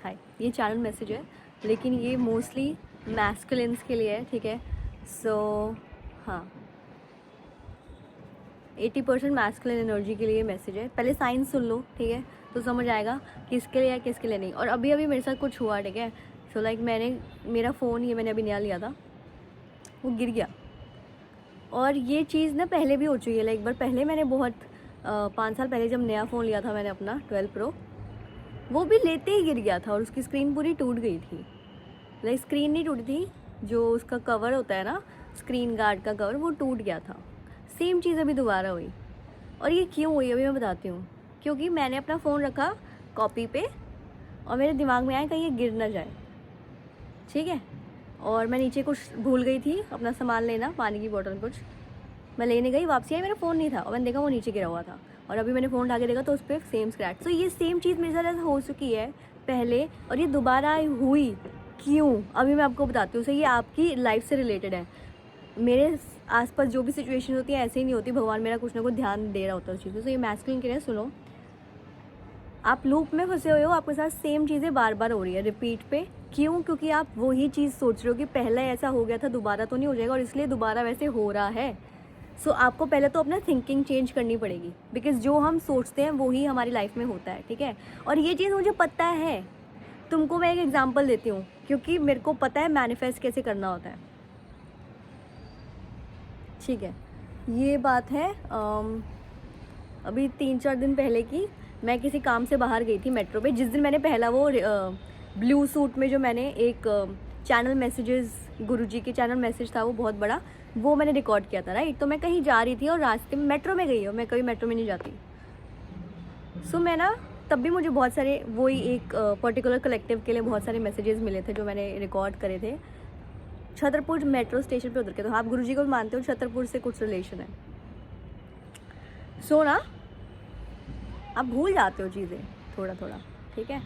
हाय, ये channel message है लेकिन ये मोस्टली मैस्कुलिन्स के लिए है, ठीक है। सो हाँ, 80% मैस्कुलिन एनर्जी के लिए मैसेज है। पहले साइंस सुन लो, ठीक है, तो समझ आएगा किसके लिए है किसके लिए नहीं। और अभी अभी मेरे साथ कुछ हुआ, ठीक है। सो लाइक मेरा फ़ोन ये मैंने अभी नया लिया था, वो गिर गया। और ये चीज़ ना पहले भी हो चुकी है। लाइक एक बार पहले मैंने बहुत 5 साल पहले जब नया फ़ोन लिया था मैंने अपना 12 प्रो, वो भी लेते ही गिर गया था और उसकी स्क्रीन पूरी टूट गई थी। लाइक स्क्रीन नहीं टूटी थी, जो उसका कवर होता है ना, स्क्रीन गार्ड का कवर, वो टूट गया था। सेम चीज़ अभी दोबारा हुई। और ये क्यों हुई अभी मैं बताती हूँ। क्योंकि मैंने अपना फ़ोन रखा कॉपी पे और मेरे दिमाग में आया कहीं ये गिर ना जाए, ठीक है। और मैं नीचे कुछ भूल गई थी अपना सामान लेना, पानी की बोतल कुछ मैं लेने गई, वापसी आई मेरा फ़ोन नहीं था और मैंने देखा वो नीचे गिरा हुआ था। और अभी मैंने फ़ोन उठा के देखा तो उस पर सेम स्क्रैच। तो ये सेम चीज़ मेरे साथ ऐसा हो चुकी है पहले और ये दोबारा हुई क्यों, अभी मैं आपको बताती हूँ। सो ये आपकी लाइफ से रिलेटेड है। मेरे आसपास जो भी सिचुएशन होती है ऐसे ही नहीं होती, भगवान मेरा कुछ ना कुछ ध्यान दे रहा होता है उस चीज़ में। तो ये मैस्कुलिन के लिए सुनो, आप लूप में फंसे हुए हो, आपके साथ सेम चीज़ें बार बार हो रही है रिपीट पे। क्यों? क्योंकि आप वही चीज़ सोच रहे हो कि पहले ऐसा हो गया था, दोबारा तो नहीं हो जाएगा, और इसलिए दोबारा वैसे हो रहा है। सो आपको पहले तो अपना थिंकिंग चेंज करनी पड़ेगी, बिकॉज जो हम सोचते हैं वही हमारी लाइफ में होता है, ठीक है। और ये चीज़ मुझे पता है। तुमको मैं एक एग्जांपल देती हूँ, क्योंकि मेरे को पता है मैनिफेस्ट कैसे करना होता है, ठीक है। ये बात है अभी 3-4 दिन पहले की। मैं किसी काम से बाहर गई थी मेट्रो पे, जिस दिन मैंने पहला वो ब्लू सूट में जो मैंने एक चैनल मैसेजेस, गुरुजी के चैनल मैसेज था वो बहुत बड़ा, वो मैंने रिकॉर्ड किया था, राइट। तो मैं कहीं जा रही थी और रास्ते में मेट्रो में गई हूँ, मैं कभी मेट्रो में नहीं जाती। सो मैं ना, तब भी मुझे बहुत सारे वही एक पर्टिकुलर कलेक्टिव के लिए बहुत सारे मैसेजेस मिले थे जो मैंने रिकॉर्ड करे थे। छतरपुर मेट्रो स्टेशन पे उतर के, तो आप गुरुजी को मानते हो, छतरपुर से कुछ रिलेशन है। सो ना, आप भूल जाते हो चीज़ें थोड़ा थोड़ा, ठीक है।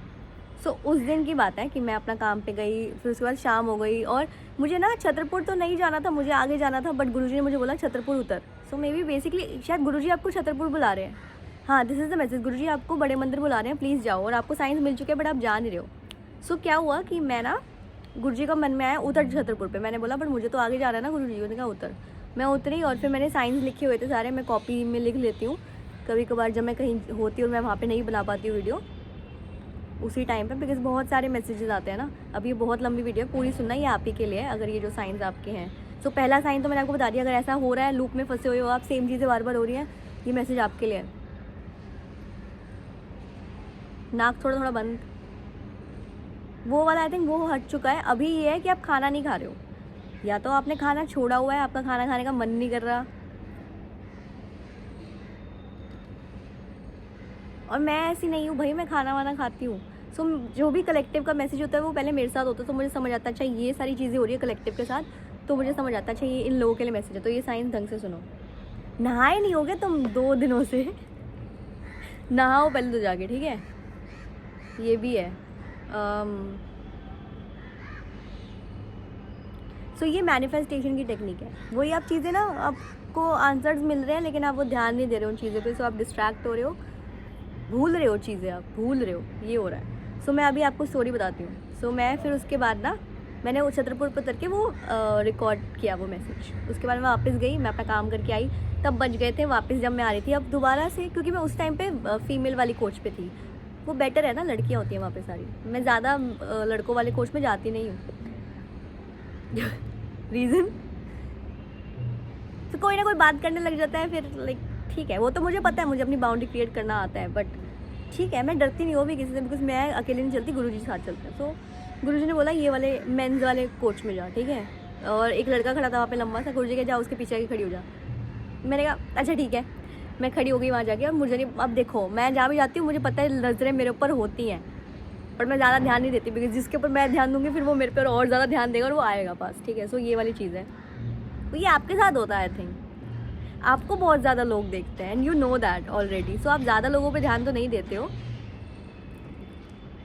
सो उस दिन की बात है कि मैं अपना काम पे गई, फिर उसके बाद शाम हो गई और मुझे ना छतरपुर तो नहीं जाना था, मुझे आगे जाना था, बट गुरुजी ने मुझे बोला छतरपुर उतर। सो मे बी बेसिकली शायद गुरुजी आपको छतरपुर बुला रहे हैं। हाँ, दिस इज़ द मैसेज, गुरुजी आपको बड़े मंदिर बुला रहे हैं, प्लीज़ जाओ, और आपको साइंस मिल चुके हैं बट आप जा नहीं रहे हो। सो क्या हुआ कि मैं ना, गुरुजी का मन में आया उतर छतरपुर पे। मैंने बोला बट मुझे तो आगे जा रहा है ना गुरुजी, उन्होंने कहा उतर। मैं उतरी और फिर मैंने साइंस लिखे हुए थे सारे, मैं कॉपी में लिख लेती हूँ कभी कभार जब मैं कहीं होती हूँ और मैं वहाँ पे नहीं बना पाती हूँ वीडियो उसी टाइम पे, बिकॉज बहुत सारे मैसेजेस आते हैं ना। अब ये बहुत लंबी वीडियो है, पूरी सुनना, ये आप ही के लिए है अगर ये जो साइंस आपके हैं। सो पहला साइन तो मैंने आपको बता दिया, अगर ऐसा हो रहा है, लूप में फंसे हुए हो आप, सेम चीज़ें बार बार हो रही हैं, ये मैसेज आपके लिए है। नाक थोड़ा थोड़ा बंद, वो वाला आई थिंक वो हट चुका है। अभी ये है कि आप खाना नहीं खा रहे हो, या तो आपने खाना छोड़ा हुआ है, आपका खाना खाने का मन नहीं कर रहा। और मैं ऐसी नहीं हूँ भाई, मैं खाना वाना खाती हूँ। सो जो भी कलेक्टिव का मैसेज होता है वो पहले मेरे साथ होता है, तो मुझे समझ आता है अच्छा ये सारी चीज़ें हो रही है कलेक्टिव के साथ, तो मुझे समझ आता है अच्छा ये इन लोगों के लिए मैसेज है। तो ये साइंस ढंग से सुनो। नहाए नहीं होगे तुम 2 दिनों से नहाओ पहले तो जाके, ठीक है। ये भी है। सो ये मैनिफेस्टेशन की टेक्निक है। वही आप चीज़ें ना, आपको आंसर्स मिल रहे हैं लेकिन आप वो ध्यान नहीं दे रहे हो उन चीज़ों पे, सो आप डिस्ट्रैक्ट हो रहे हो, भूल रहे हो चीज़ें, आप भूल रहे हो, ये हो रहा है। सो मैं अभी आपको स्टोरी बताती हूँ। सो मैं फिर उसके बाद ना, मैंने वो छतरपुर पर उतर के वो रिकॉर्ड किया वो मैसेज। उसके बाद मैं वापस गई, मैं अपना काम करके आई, तब बज गए थे वापस जब मैं आ रही थी। अब दोबारा से, क्योंकि मैं उस टाइम पे फीमेल वाली कोच पे थी, वो बेटर है ना, लड़कियाँ होती हैं वहाँ पे सारी, मैं ज़्यादा लड़कों वाले कोच में जाती नहीं हूँ रीज़न, तो कोई ना कोई बात करने लग जाता है, फिर लाइक ठीक है, वो तो मुझे पता है, मुझे अपनी बाउंड्री क्रिएट करना आता है, बट ठीक है, मैं डरती नहीं हूँ भी किसी से, बिकॉज मैं अकेले नहीं चलती, गुरुजी साथ चलते हैं। सो गुरुजी ने बोला ये वाले मेंस वाले कोच में जा, ठीक है। और एक लड़का खड़ा था वहाँ पे लंबा सा, गुरुजी के जा उसके पीछे आके खड़ी हो जा। मैंने कहा अच्छा ठीक है, मैं खड़ी हो गई वहाँ जाके। और मुझे नहीं, अब देखो मैं जहाँ भी जाती हूँ मुझे पता है नज़रें मेरे ऊपर होती हैं, पर मैं ज़्यादा ध्यान नहीं देती, बिकॉज जिसके ऊपर मैं ध्यान दूँगी फिर वो मेरे पर और ज़्यादा ध्यान देगा और वो आएगा पास, ठीक है। सो ये वाली चीज़ है, तो ये आपके साथ होता है। आई थिंक आपको बहुत ज़्यादा लोग देखते हैं and you know that already, so आप ज़्यादा लोगों पे ध्यान तो नहीं देते हो,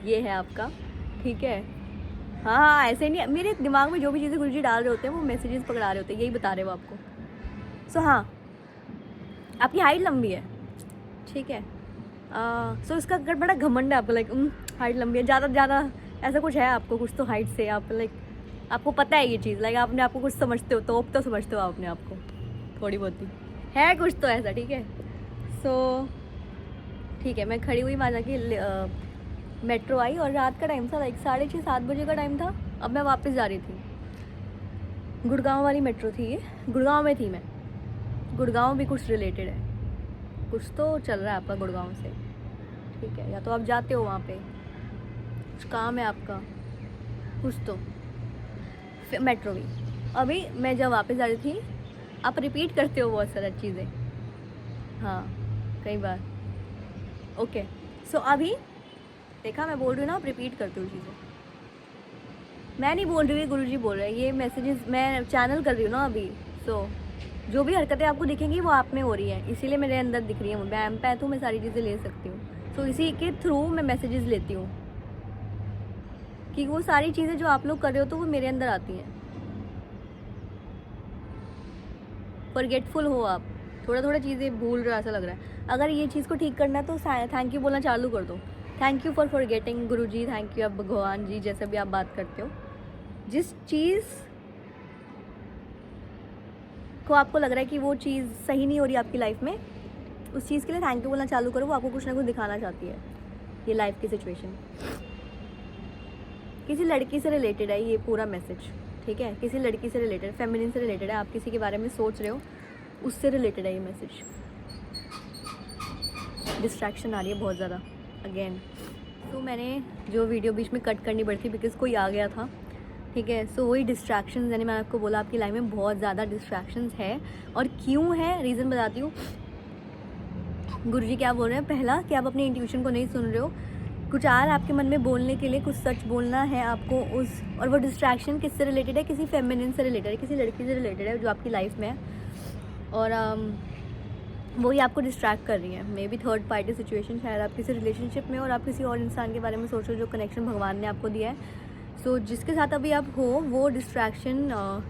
ये है आपका, ठीक है। हाँ हाँ, ऐसे नहीं, मेरे दिमाग में जो भी चीज़ें गुरुजी डाल रहे होते हैं वो मैसेजेस पकड़ा रहे होते हैं, यही बता रहे हो आपको। सो हाँ, आपकी हाइट लंबी है, ठीक है। सो इसका अगर बड़ा घमंड है आपको, लाइक हाइट लंबी है, ज़्यादा ज़्यादा ऐसा कुछ है आपको, कुछ तो हाइट से आप लाइक आपको पता है ये चीज़, लाइक आपने आपको कुछ समझते हो, तो अब तो समझते हो आप अपने आप को थोड़ी बहुत ही है कुछ तो ऐसा, ठीक है। सो ठीक है, मैं खड़ी हुई वहाँ जाके मेट्रो आई और रात का टाइम था, लाइक 6:30-7 बजे का टाइम था। अब मैं वापस जा रही थी, गुड़गांव वाली मेट्रो थी ये, गुड़गांव में थी मैं। गुड़गांव भी कुछ रिलेटेड है, कुछ तो चल रहा है आपका गुड़गांव से, ठीक है, या तो आप जाते हो वहाँ पे, कुछ काम है आपका, कुछ तो मेट्रो भी। अभी मैं जब वापस आ रही थी, आप रिपीट करते हो बहुत सारी चीज़ें, हाँ कई बार, ओके। सो अभी देखा, मैं बोल रही हूँ ना, आप रिपीट करते हो चीज़ें, मैं नहीं बोल रही हूँ, गुरुजी बोल रहे हैं, ये मैसेजेस मैं चैनल कर रही हूँ ना अभी। सो जो भी हरकतें आपको दिखेंगी वो आप में हो रही हैं, इसीलिए मेरे अंदर दिख रही है, मैं एम्पैथ हूँ, मैं सारी चीज़ें ले सकती हूँ। सो इसी के थ्रू मैं मैसेजेस लेती हूँ कि वो सारी चीज़ें जो आप लोग कर रहे हो तो वो मेरे अंदर आती हैं। फॉरगेटफुल हो आप, थोड़ा थोड़ा चीज़ें भूल रहे हो ऐसा लग रहा है। अगर ये चीज़ को ठीक करना है तो थैंक यू बोलना चालू कर दो। Thank you for forgetting Guruji, thank you आप भगवान जी, जैसे भी आप बात करते हो। जिस चीज़ को आपको लग रहा है कि वो चीज़ सही नहीं हो रही आपकी लाइफ में, उस चीज़ के लिए थैंक यू बोलना चालू करो, वो आपको कुछ ना कुछ दिखाना चाहती है। ये लाइफ की सिचुएशन किसी लड़की से रिलेटेड है ये पूरा मैसेज, ठीक है, किसी लड़की से रिलेटेड, फेमिनिन से रिलेटेड है, आप किसी के बारे में सोच रहे हो, उससे रिलेटेड है ये मैसेज। डिस्ट्रैक्शन आ रही है बहुत ज़्यादा अगेन। तो मैंने जो वीडियो बीच में कट करनी पड़ी थी बिकॉज़ कोई आ गया था, ठीक है। सो वही डिस्ट्रैक्शंस, यानी मैंने आपको बोला आपकी लाइफ में बहुत ज़्यादा डिस्ट्रैक्शंस है, और क्यों है रीज़न बताती हूँ। गुरुजी क्या बोल रहे हैं, पहला कि आप अपनी इंट्यूशन को नहीं सुन रहे हो, कुछ आ रहा है आपके मन में बोलने के लिए, कुछ सच बोलना है आपको उस, और वो डिस्ट्रैक्शन किससे रिलेटेड है, किसी फेमिनिन से रिलेटेड है, किसी लड़की से रिलेटेड है जो आपकी लाइफ में है, और वही आपको डिस्ट्रैक्ट कर रही है। May be third party situation, शायद आप किसी रिलेशनशिप में और आप किसी और इंसान के बारे में सोचो जो कनेक्शन भगवान ने आपको दिया है। सो जिसके साथ अभी आप हो वो डिस्ट्रैक्शन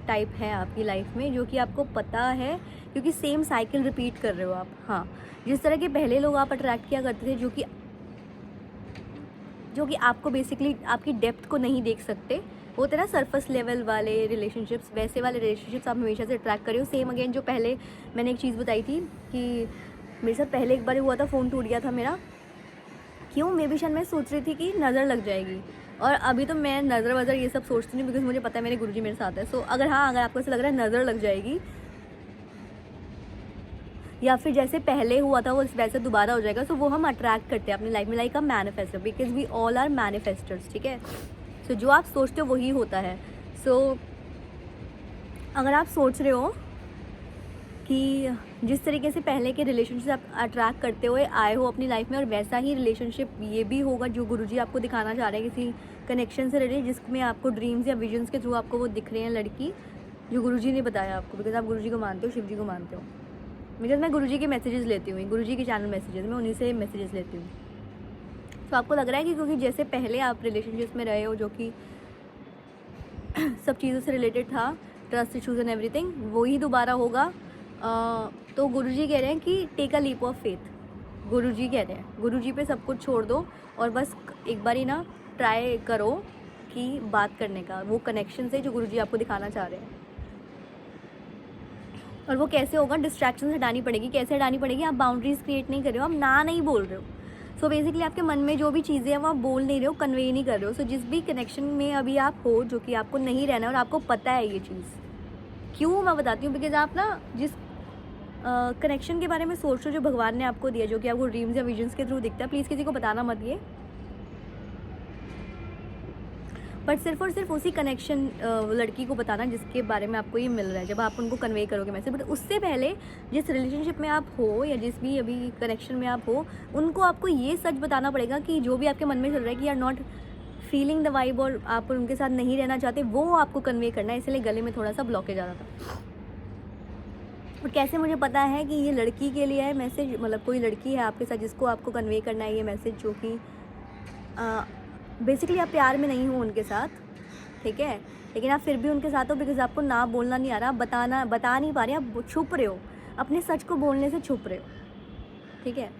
टाइप है आपकी लाइफ में, जो कि आपको पता है, क्योंकि सेम साइकिल रिपीट कर रहे हो आप। हाँ, जिस तरह के पहले लोग आप अट्रैक्ट किया करते थे, जो कि आपको बेसिकली आपकी डेप्थ को नहीं देख सकते, वो थे ना सरफेस लेवल वाले रिलेशनशिप्स, वैसे वाले रिलेशनशिप्स आप हमेशा से अट्रैक्ट करियो। सेम अगेन, जो पहले मैंने एक चीज़ बताई थी कि मेरे साथ पहले एक बार हुआ था, फ़ोन टूट गया था मेरा, क्यों, मे बी शायद मैं सोच रही थी कि नज़र लग जाएगी, और अभी तो मैं नज़र वज़र ये सब सोचती नहीं, बिकॉज मुझे पता है मेरे गुरुजी मेरे साथ है। सो अगर आपको ऐसा लग रहा है नज़र लग जाएगी, या फिर जैसे पहले हुआ था वो वैसे दोबारा हो जाएगा, सो वो हम अट्रैक्ट करते हैं अपनी लाइफ में, like a manifester, because we all are manifesters, ठीक है। सो जो आप सोचते हो वही होता है। सो अगर आप सोच रहे हो कि जिस तरीके से पहले के रिलेशनशिप आप अट्रैक्ट करते हुए आए हो अपनी लाइफ में, और वैसा ही रिलेशनशिप ये भी होगा जो गुरुजी आपको दिखाना चाह रहे हैं, किसी कनेक्शन से रिलेटेड, जिसमें आपको ड्रीम्स या विजन्स के थ्रू आपको वो दिख रहे हैं लड़की, जो गुरुजी ने बताया आपको, बिकॉज आप गुरुजी को मानते हो, शिव जी को मानते हो। बिकॉज मैं गुरुजी के मैसेजेस लेती हूँ, गुरुजी के चैनल मैसेजेस, मैं उन्हीं से मैसेजेस लेती हूँ। तो आपको लग रहा है कि क्योंकि जैसे पहले आप रिलेशनशिप्स में रहे हो, जो कि सब चीज़ों से रिलेटेड था, ट्रस्ट इशूज़ एंड एवरीथिंग, वही दोबारा होगा। तो गुरुजी कह रहे हैं कि take a leap of faith, Guruji कह रहे हैं, गुरुजी पे सब कुछ छोड़ दो, और बस एक बार ही ना ट्राई करो कि बात करने का, वो कनेक्शन से जो गुरुजी आपको दिखाना चाह रहे हैं। और वो कैसे होगा, डिस्ट्रैक्शन हटानी पड़ेगी। कैसे हटानी पड़ेगी, आप बाउंड्रीज क्रिएट नहीं कर रहे हो, आप ना नहीं बोल रहे हो। सो बेसिकली आपके मन में जो भी चीज़ें हैं वो आप बोल नहीं रहे हो, कन्वे नहीं कर रहे हो। सो जिस भी कनेक्शन में अभी आप हो, जो कि आपको नहीं रहना है और आपको पता है ये चीज़, क्यों मैं बताती हूँ, बिकॉज आप ना जिस कनेक्शन के बारे में सोच रहे हो, जो भगवान ने आपको दिया, जो कि आपको ड्रीम्स या विजन्स के थ्रू दिखता है, प्लीज़ किसी को बताना मत ये, बट सिर्फ और सिर्फ उसी कनेक्शन लड़की को बताना जिसके बारे में आपको ये मिल रहा है, जब आप उनको कन्वे करोगे मैसेज। बट उससे पहले जिस रिलेशनशिप में आप हो या जिस भी अभी कनेक्शन में आप हो, उनको आपको ये सच बताना पड़ेगा कि जो भी आपके मन में चल रहा है कि are not feeling the vibe, और आप उनके साथ नहीं रहना चाहते, वो आपको कन्वे करना है। इसलिए गले में थोड़ा सा ब्लॉकेज आ रहा था। और कैसे मुझे पता है कि ये लड़की के लिए है मैसेज, मतलब कोई लड़की है आपके साथ जिसको आपको कन्वे करना है ये मैसेज, जो कि बेसिकली आप प्यार में नहीं हो उनके साथ, ठीक है, लेकिन आप फिर भी उनके साथ हो, बिकॉज आपको ना बोलना नहीं आ रहा, बता नहीं पा रहे, आप छुप रहे हो, अपने सच को बोलने से छुप रहे हो, ठीक है।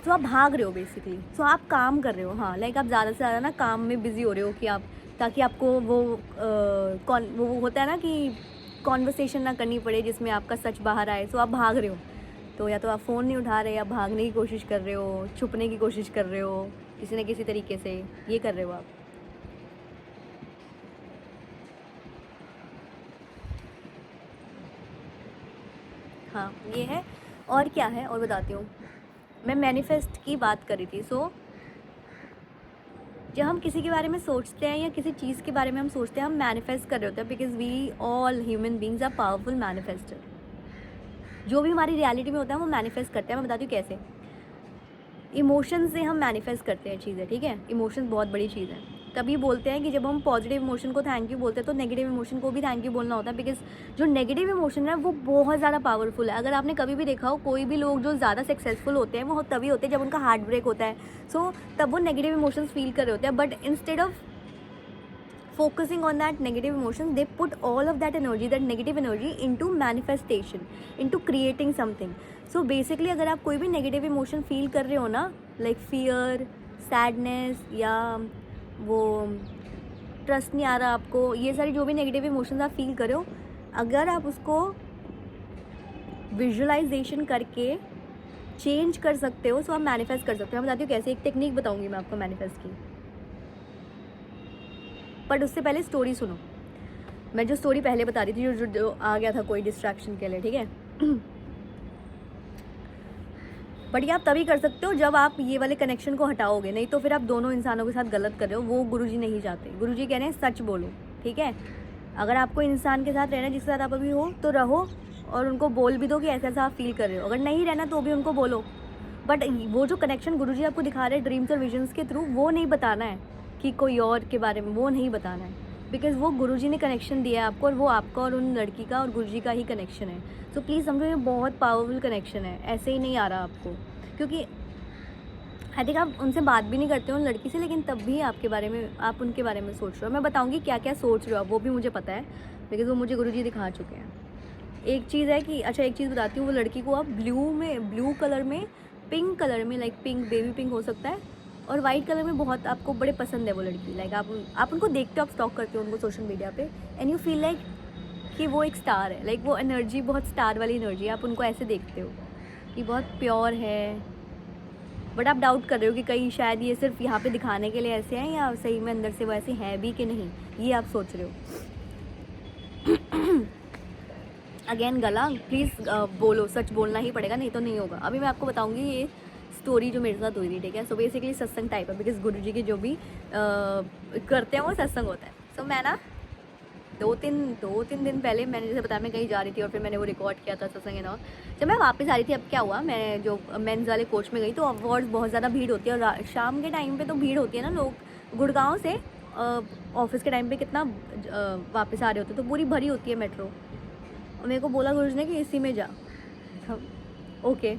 तो आप भाग रहे हो बेसिकली, तो आप काम कर रहे हो, हाँ लाइक आप ज़्यादा से ज़्यादा ना काम में बिज़ी हो रहे हो कि आप, ताकि आपको वो होता है ना कि कॉन्वर्सेशन ना करनी पड़े जिसमें आपका सच बाहर आए, तो आप भाग रहे हो। तो या तो आप फ़ोन नहीं उठा रहे, या भागने की कोशिश कर रहे हो, छुपने की कोशिश कर रहे हो, किसी न किसी तरीके से ये कर रहे हो आप। हाँ ये है। और क्या है और बताती हूँ। मैं मैनिफेस्ट की बात करी थी। सो जब हम किसी के बारे में सोचते हैं या किसी चीज़ के बारे में हम सोचते हैं, हम मैनिफेस्ट कर रहे होते हैं, because we all human beings are powerful manifester. जो भी हमारी रियलिटी में होता है वो मैनिफेस्ट करते हैं। मैं बताती हूँ कैसे। इमोशन से हम मैनिफेस्ट करते हैं चीज़ें, ठीक है। इमोशन बहुत बड़ी चीज़ है। तभी बोलते हैं कि जब हम पॉजिटिव इमोशन को थैंक यू बोलते हैं तो नेगेटिव इमोशन को भी थैंक यू बोलना होता है, बिकॉज जो नेगेटिव इमोशन है वो बहुत ज़्यादा पावरफुल है। अगर आपने कभी भी देखा हो, कोई भी लोग जो ज़्यादा सक्सेसफुल होते हैं वो तभी होते हैं जब उनका हार्ट ब्रेक होता है। सो तब वो नेगेटिव इमोशंस फील कर रहे होते हैं, but instead of focusing on that negative emotions, they put all of that energy, that negative energy, into manifestation, into creating something. So basically अगर आप कोई भी negative emotion feel कर रहे हो ना, like fear, sadness, या वो ट्रस्ट नहीं आ रहा आपको, ये सारी जो भी नेगेटिव इमोशंस आप फील कर रहे हो, अगर आप उसको विजुअलाइजेशन करके चेंज कर सकते हो, सो आप मैनिफेस्ट कर सकते हो। मैं बताती हूँ कैसे। एक टेक्निक बताऊँगी मैं आपको मैनिफेस्ट की, बट उससे पहले स्टोरी सुनो। मैं जो स्टोरी पहले बता रही थी, जो आ गया था कोई डिस्ट्रैक्शन के लिए, ठीक है। बट ये आप तभी कर सकते हो जब आप ये वाले कनेक्शन को हटाओगे, नहीं तो फिर आप दोनों इंसानों के साथ गलत कर रहे हो। वो गुरुजी नहीं चाहते। गुरुजी कह रहे हैं सच बोलो, ठीक है। अगर आपको इंसान के साथ रहना है जिसके साथ आप अभी हो, तो रहो और उनको बोल भी दो कि ऐसा ऐसा आप फील कर रहे हो। अगर नहीं रहना तो भी उनको बोलो, बट वो जो कनेक्शन गुरुजी आपको दिखा रहे हैं ड्रीम्स और विजन्स के थ्रू, वो नहीं बताना है कि कोई और के बारे में, वो नहीं बताना है, बिकॉज वो गुरुजी ने कनेक्शन दिया है आपको, और वो आपका और उन लड़की का और गुरुजी का ही कनेक्शन है। सो प्लीज़ समझो ये बहुत पावरफुल कनेक्शन है, ऐसे ही नहीं आ रहा आपको, क्योंकि आई थिंक आप उनसे बात भी नहीं करते हो उन लड़की से, लेकिन तब भी आपके बारे में, आप उनके बारे में सोच रहे हो। मैं बताऊँगी क्या क्या सोच रहे हो आप, वो भी मुझे पता है, बिकॉज वो मुझे गुरुजी दिखा चुके हैं। एक चीज़ है कि, अच्छा एक चीज़ बताती हूँ, वो लड़की को आप ब्लू कलर में, पिंक कलर में, लाइक पिंक, बेबी पिंक हो सकता है, और वाइट कलर में बहुत आपको बड़े पसंद है वो लड़की। लाइक आप उनको देखते हो, आप स्टॉक करते हो उनको सोशल मीडिया पे, एंड यू फील लाइक कि वो एक स्टार है। लाइक वो एनर्जी बहुत स्टार वाली एनर्जी है, आप उनको ऐसे देखते हो कि बहुत प्योर है, बट आप डाउट कर रहे हो कि कहीं शायद ये सिर्फ यहाँ पे दिखाने के लिए ऐसे हैं, या सही में अंदर से वो ऐसे हैं भी कि नहीं, ये आप सोच रहे हो। अगेन गला, प्लीज़ बोलो, सच बोलना ही पड़ेगा, नहीं तो नहीं होगा। अभी मैं आपको बताऊंगी ये स्टोरी जो मेरे साथ हुई थी, ठीक है। सो बेसिकली सत्संग टाइप है, बिकॉज गुरुजी के जो भी करते हैं वो सत्संग होता है। सो मैं ना दो तीन दिन पहले, मैंने जैसे बताया मैं कहीं जा रही थी और फिर मैंने वो रिकॉर्ड किया था सत्संग एंड ऑल। जब मैं वापस आ रही थी, अब क्या हुआ, मैं जो मेंस वाले कोच में गई तो अवार्ड बहुत ज़्यादा भीड़ होती है, और शाम के टाइम पे तो भीड़ होती है ना, लोग गुड़गांव से ऑफिस के टाइम पे कितना वापस आ रहे होते, तो पूरी भरी होती है मेट्रो। और मेरे को बोला गुरुजी ने कि इसी में जा। ओके।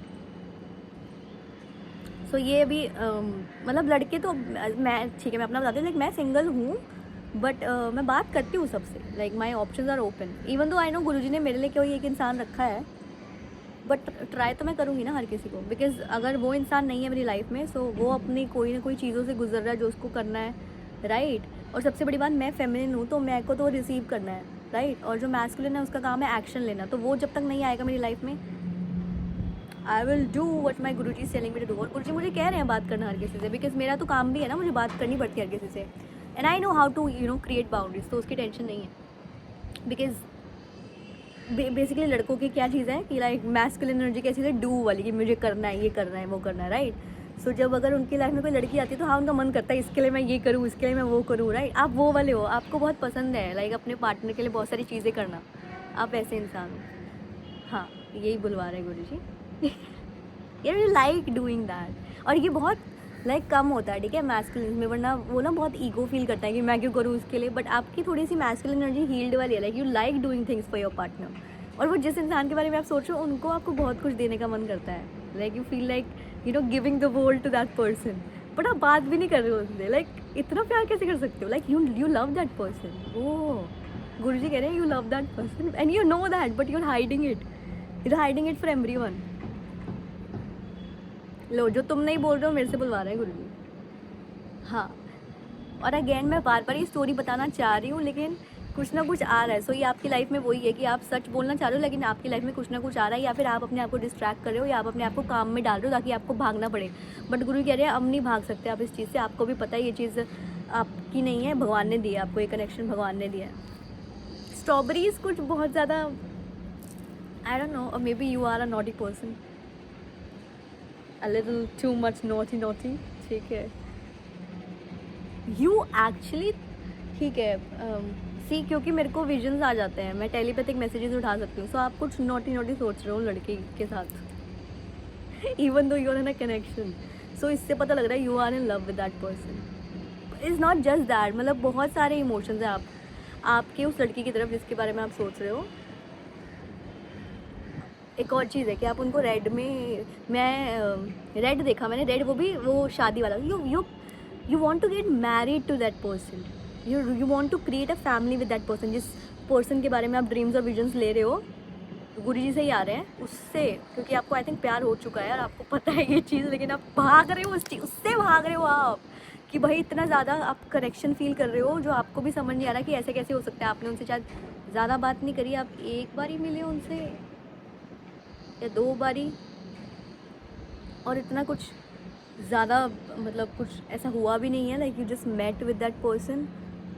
सो ये अभी मतलब लड़के तो मैं, ठीक है मैं अपना बताती हूँ, लाइक मैं सिंगल हूँ, बट मैं बात करती हूँ सबसे, like my options are open, even though I no गुरुजी ने मेरे लिए कोई एक इंसान रखा है, बट ट्राई तो मैं करूँगी ना हर किसी को, बिकॉज अगर वो इंसान नहीं है मेरी लाइफ में, सो वो अपनी कोई ना कोई चीज़ों से गुजर रहा है जो उसको करना है, राइट। और सबसे बड़ी बात, मैं फेमिनिन हूँ तो मेरे को तो रिसीव करना है, राइट। और जो मैस्कुलिन है उसका काम है एक्शन लेना, तो वो जब तक नहीं आएगा मेरी लाइफ में, I will do what my Guru ji selling me to do. और गुरु जी मुझे कह रहे हैं बात करना हर किसी से, बिकॉज मेरा तो काम भी है ना, मुझे बात करनी पड़ती है हर किसी से, and I know how to create boundaries, तो उसकी टेंशन नहीं है। बिकॉज बेसिकली लड़कों की क्या चीज़ है कि लाइक मैस्कुलिन एनर्जी क्या चीज़ है, डू वाली, कि मुझे करना है, ये करना है, वो करना है, राइट। सो जब अगर उनकी लाइफ में कोई लड़की आती है तो हाँ उनका मन करता है इसके लिए मैं ये करूँ, इसके लिए मैं वो करूँ, राइट। आप वो वाले हो, आपको बहुत पसंद है लाइक अपने पार्टनर के लिए बहुत सारी चीज़ें करना, आप ऐसे इंसान हो। हाँ यही बुलवा रहे हैं गुरु जी। यार यू लाइक डूइंग दैट, और ये बहुत लाइक कम होता है, ठीक है, मैस्कुलिन में, वरना वो ना बहुत ईगो फील करता है कि मैं क्यों करूँ उसके लिए, बट आपकी थोड़ी सी मैस्कुलिन एनर्जी हील्ड वाली है, like you like doing things for your partner, और वो जिस इंसान के बारे में आप सोच रहे हो उनको आपको बहुत कुछ देने का मन करता है, like you feel like giving the world to that person, but आप बात भी नहीं कर रहे हो उससे, लाइक इतना प्यार कैसे कर सकते हो, like you love that person. Oh Guruji कह रहे हैं you love that person and you know that, but you are hiding it, for everyone. लो, जो तुम नहीं बोल रहे हो मेरे से बुलवा रहे हैं गुरुजी। हाँ, और अगेन मैं बार बार ये स्टोरी बताना चाह रही हूँ, लेकिन कुछ ना कुछ आ रहा है। सो ये आपकी लाइफ में वही है कि आप सच बोलना चाह रहे हो, लेकिन आपकी लाइफ में कुछ ना कुछ आ रहा है, या फिर आप अपने आप को डिस्ट्रैक्ट कर रहे हो, या आप अपने आप को काम में डाल रहे हो ताकि आपको भागना पड़े। बट गुरु कह रहे हैं अब नहीं भाग सकते आप इस चीज़ से, आपको भी पता है ये चीज़ आपकी नहीं है, भगवान ने दिया आपको, ये कनेक्शन भगवान ने दिया है। स्ट्रॉबेरीज कुछ बहुत ज़्यादा, आई डोंट नो, और maybe you are a naughty person, a little too much naughty, ठीक है। यू एक्चुअली, ठीक है, सी, क्योंकि मेरे को विजन्स आ जाते हैं, मैं टेलीपैथिक मैसेजेस उठा सकती हूँ। सो आप कुछ नॉटी सोच रहे हो लड़के के साथ even though you are in a connection. So इससे पता लग रहा है you are in love with that person. Is not just that, मतलब बहुत सारे इमोशंस हैं आपके उस लड़की की तरफ जिसके बारे में आप सोच रहे हो। एक और चीज़ है कि आप उनको रेड में, मैं रेड देखा मैंने, रेड वो भी वो शादी वाला, you want to get married to that person, you want to create a family with that person. जिस पर्सन के बारे में आप ड्रीम्स और विजन्स ले रहे हो, गुरुजी से ही आ रहे हैं उससे, क्योंकि आपको आई थिंक प्यार हो चुका है और आपको पता है ये चीज़, लेकिन आप भाग रहे हो उस चीज़, उससे भाग रहे हो आप, कि भाई इतना ज़्यादा आप कनेक्शन फील कर रहे हो जो आपको भी समझ नहीं आ रहा कि ऐसे कैसे हो सकता है। आपने उनसे शायद ज़्यादा बात नहीं करी, आप एक बार ही मिले उनसे या 2 बारी, और इतना कुछ ज़्यादा मतलब कुछ ऐसा हुआ भी नहीं है। Like you just met with that person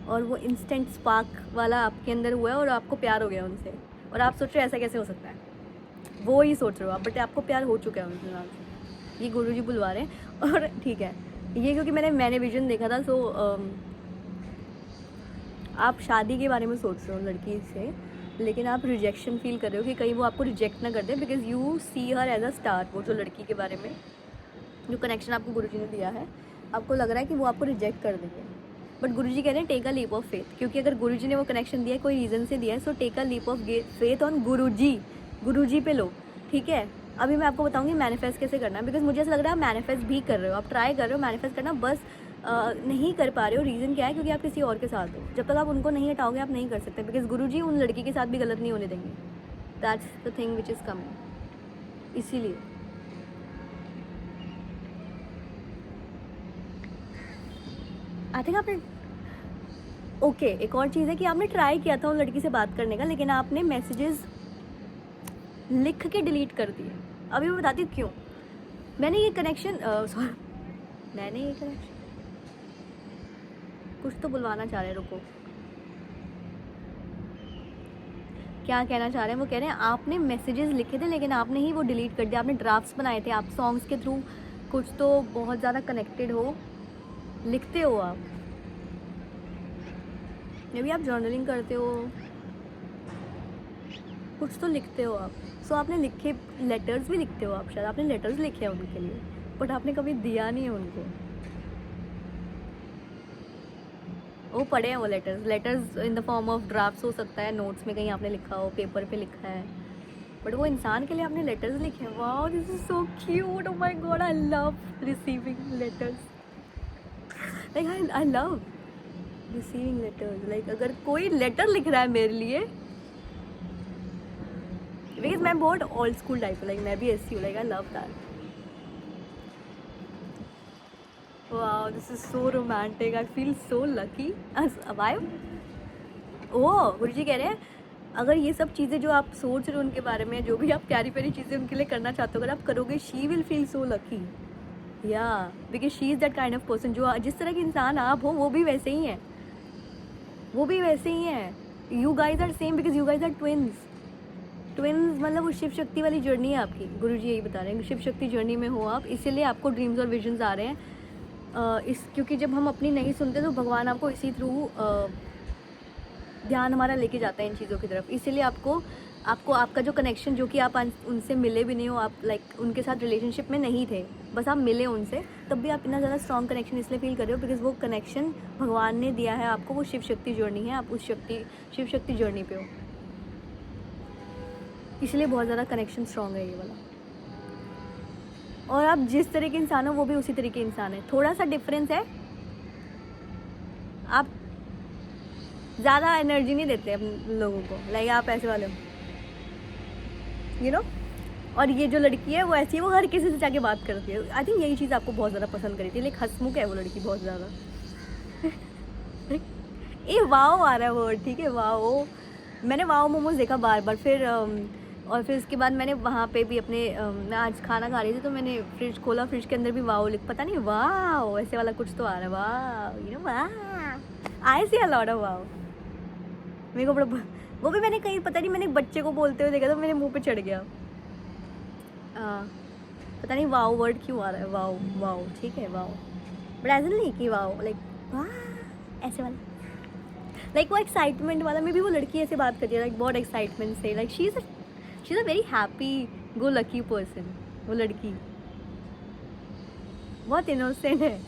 और वो इंस्टेंट स्पार्क वाला आपके अंदर हुआ है और आपको प्यार हो गया उनसे, और आप सोच रहे हो ऐसा कैसे हो सकता है, वो ही सोच रहे हो आप, बट आपको प्यार हो चुका है उनके साथ। ये गुरुजी बुलवा रहे हैं, और ठीक है, ये क्योंकि मैंने विजन देखा था। सो आप शादी के बारे में सोच रहे हो लड़की से, लेकिन आप रिजेक्शन फील कर रहे हो कि कहीं वो आपको रिजेक्ट ना कर दे, because you see her as a star. वो जो लड़की के बारे में जो कनेक्शन आपको गुरुजी ने दिया है, आपको लग रहा है कि वो आपको रिजेक्ट कर देंगे, बट गुरुजी कह रहे हैं take a leap of faith, क्योंकि अगर गुरुजी ने वो कनेक्शन दिया है कोई रीज़न से दिया है, so take a leap of faith on Guruji पे लो, ठीक है। अभी मैं आपको बताऊंगी मैनिफेस्ट कैसे करना है, बिकॉज मुझे ऐसा लग रहा है आप मैनिफेस्ट भी कर रहे हो, आप ट्राई कर रहे हो मैनिफेस्ट करना, बस नहीं कर पा रहे हो। रीज़न क्या है, क्योंकि आप किसी और के साथ हो। जब तक आप उनको नहीं हटाओगे आप नहीं कर सकते, बिकॉज गुरुजी उन लड़की के साथ भी गलत नहीं होने देंगे। That's the thing which is coming, इसीलिए आई थिंक आपने ओके एक और चीज़ है कि आपने ट्राई किया था उन लड़की से बात करने का, लेकिन आपने मैसेजेस लिख के डिलीट कर दिए। अभी मैं बताती हूँ क्यों। मैंने ये कनेक्शन कुछ तो बुलवाना चाह रहे हैं, रुको, क्या कहना चाह रहे हैं। वो कह रहे हैं आपने मैसेजेस लिखे थे लेकिन आपने ही वो डिलीट कर दिया, आपने ड्राफ्ट्स बनाए थे, आप सॉन्ग्स के थ्रू कुछ तो बहुत ज़्यादा कनेक्टेड हो, लिखते हो आप, मे भी आप जर्नलिंग करते हो, कुछ तो लिखते हो आप। सो आपने लिखे, लेटर्स भी लिखते हो आप, शायद आपने लेटर्स लिखे हैं उनके लिए, बट आपने कभी दिया नहीं है उनको। वो पढ़े हैं वो letters in the form of drafts हो सकता है, नोट्स में कहीं आपने लिखा हो, पेपर पे लिखा है, बट वो इंसान के लिए आपने लेटर्स लिखे हैं। Wow, this is so cute, oh my God, I love receiving letters, like I love receiving letters. Like अगर कोई लेटर लिख रहा है मेरे लिए, बिकॉज मैं बहुत ओल्ड स्कूल टाइप, लाइक मैं भी ऐसी हूँ, like I love that. Wow, this is so romantic, I feel so lucky. Oh, Guruji कह रहे हैं अगर ये सब चीज़ें जो आप सोच रहे हो उनके बारे में, जो भी आप प्यारी प्यारी चीज़ें उनके लिए करना चाहते हो, अगर आप करोगे, she will feel so lucky, या because she is that kind of person. जो जिस तरह के इंसान आप हो वो भी वैसे ही हैं, वो भी वैसे ही हैं। You guys are same because you guys are twins. मतलब वो शिव शक्ति वाली जर्नी है आपकी, गुरुजी यही बता रहे हैं, शिव शक्ति जर्नी में हो आप, इसीलिए आपको ड्रीम्स और विजन्स आ रहे हैं। क्योंकि जब हम अपनी नहीं सुनते तो भगवान आपको इसी थ्रू ध्यान हमारा लेके जाता है इन चीज़ों की तरफ। इसीलिए आपको आपका जो कनेक्शन, जो कि आप उनसे मिले भी नहीं हो, आप लाइक उनके साथ रिलेशनशिप में नहीं थे, बस आप मिले उनसे, तब भी आप इतना ज़्यादा स्ट्रॉन्ग कनेक्शन इसलिए फील कर रहे हो बिकॉज वो कनेक्शन भगवान ने दिया है आपको, वो शिव शक्ति जर्नी है, आप उस शिव शक्ति जर्नी पे हो, इसलिए बहुत ज़्यादा कनेक्शन स्ट्रॉन्ग है ये वाला। और आप जिस तरह के इंसान हो वो भी उसी तरह के इंसान है, थोड़ा सा डिफरेंस है, आप ज़्यादा एनर्जी नहीं देते अपने लोगों को, लाइक आप ऐसे वाले हो, यू नो, और ये जो लड़की है वो ऐसी है, वो हर किसी से जाके बात करती है। आई थिंक यही चीज़ आपको बहुत ज़्यादा पसंद करी थी, लाइक हंसमुख है वो लड़की बहुत ज़्यादा। ए वाओ आ रहा है वर्ड, ठीक है वाओ। मैंने वाओ मोमोज देखा बार बार, फिर और फिर उसके बाद मैंने वहाँ पे भी अपने मैं आज खाना खा रही थी तो मैंने फ्रिज खोला, फ्रिज के अंदर भी वाओ लिख, पता नहीं वाओ ऐसे वाला कुछ तो आ रहा है, wow you know wow, I see a lot of wow. मेरे को बड़ा, वो भी मैंने कहीं पता नहीं, मैंने एक बच्चे को बोलते हुए देखा तो मेरे मुंह पे चढ़ गया। पता नहीं वाओ वर्ड क्यों आ रहा है, वाओ वाओ ठीक है वाओ, बट ऐसा नहीं कि वाओ लाइक वाह ऐसे वाला, लाइक वो एक्साइटमेंट वाला। मे भी वो लड़की ऐसे बात करती है लाइक बहुत एक्साइटमेंट से, like she is a very happy go lucky person. वो लड़की बहुत इनोसेंट है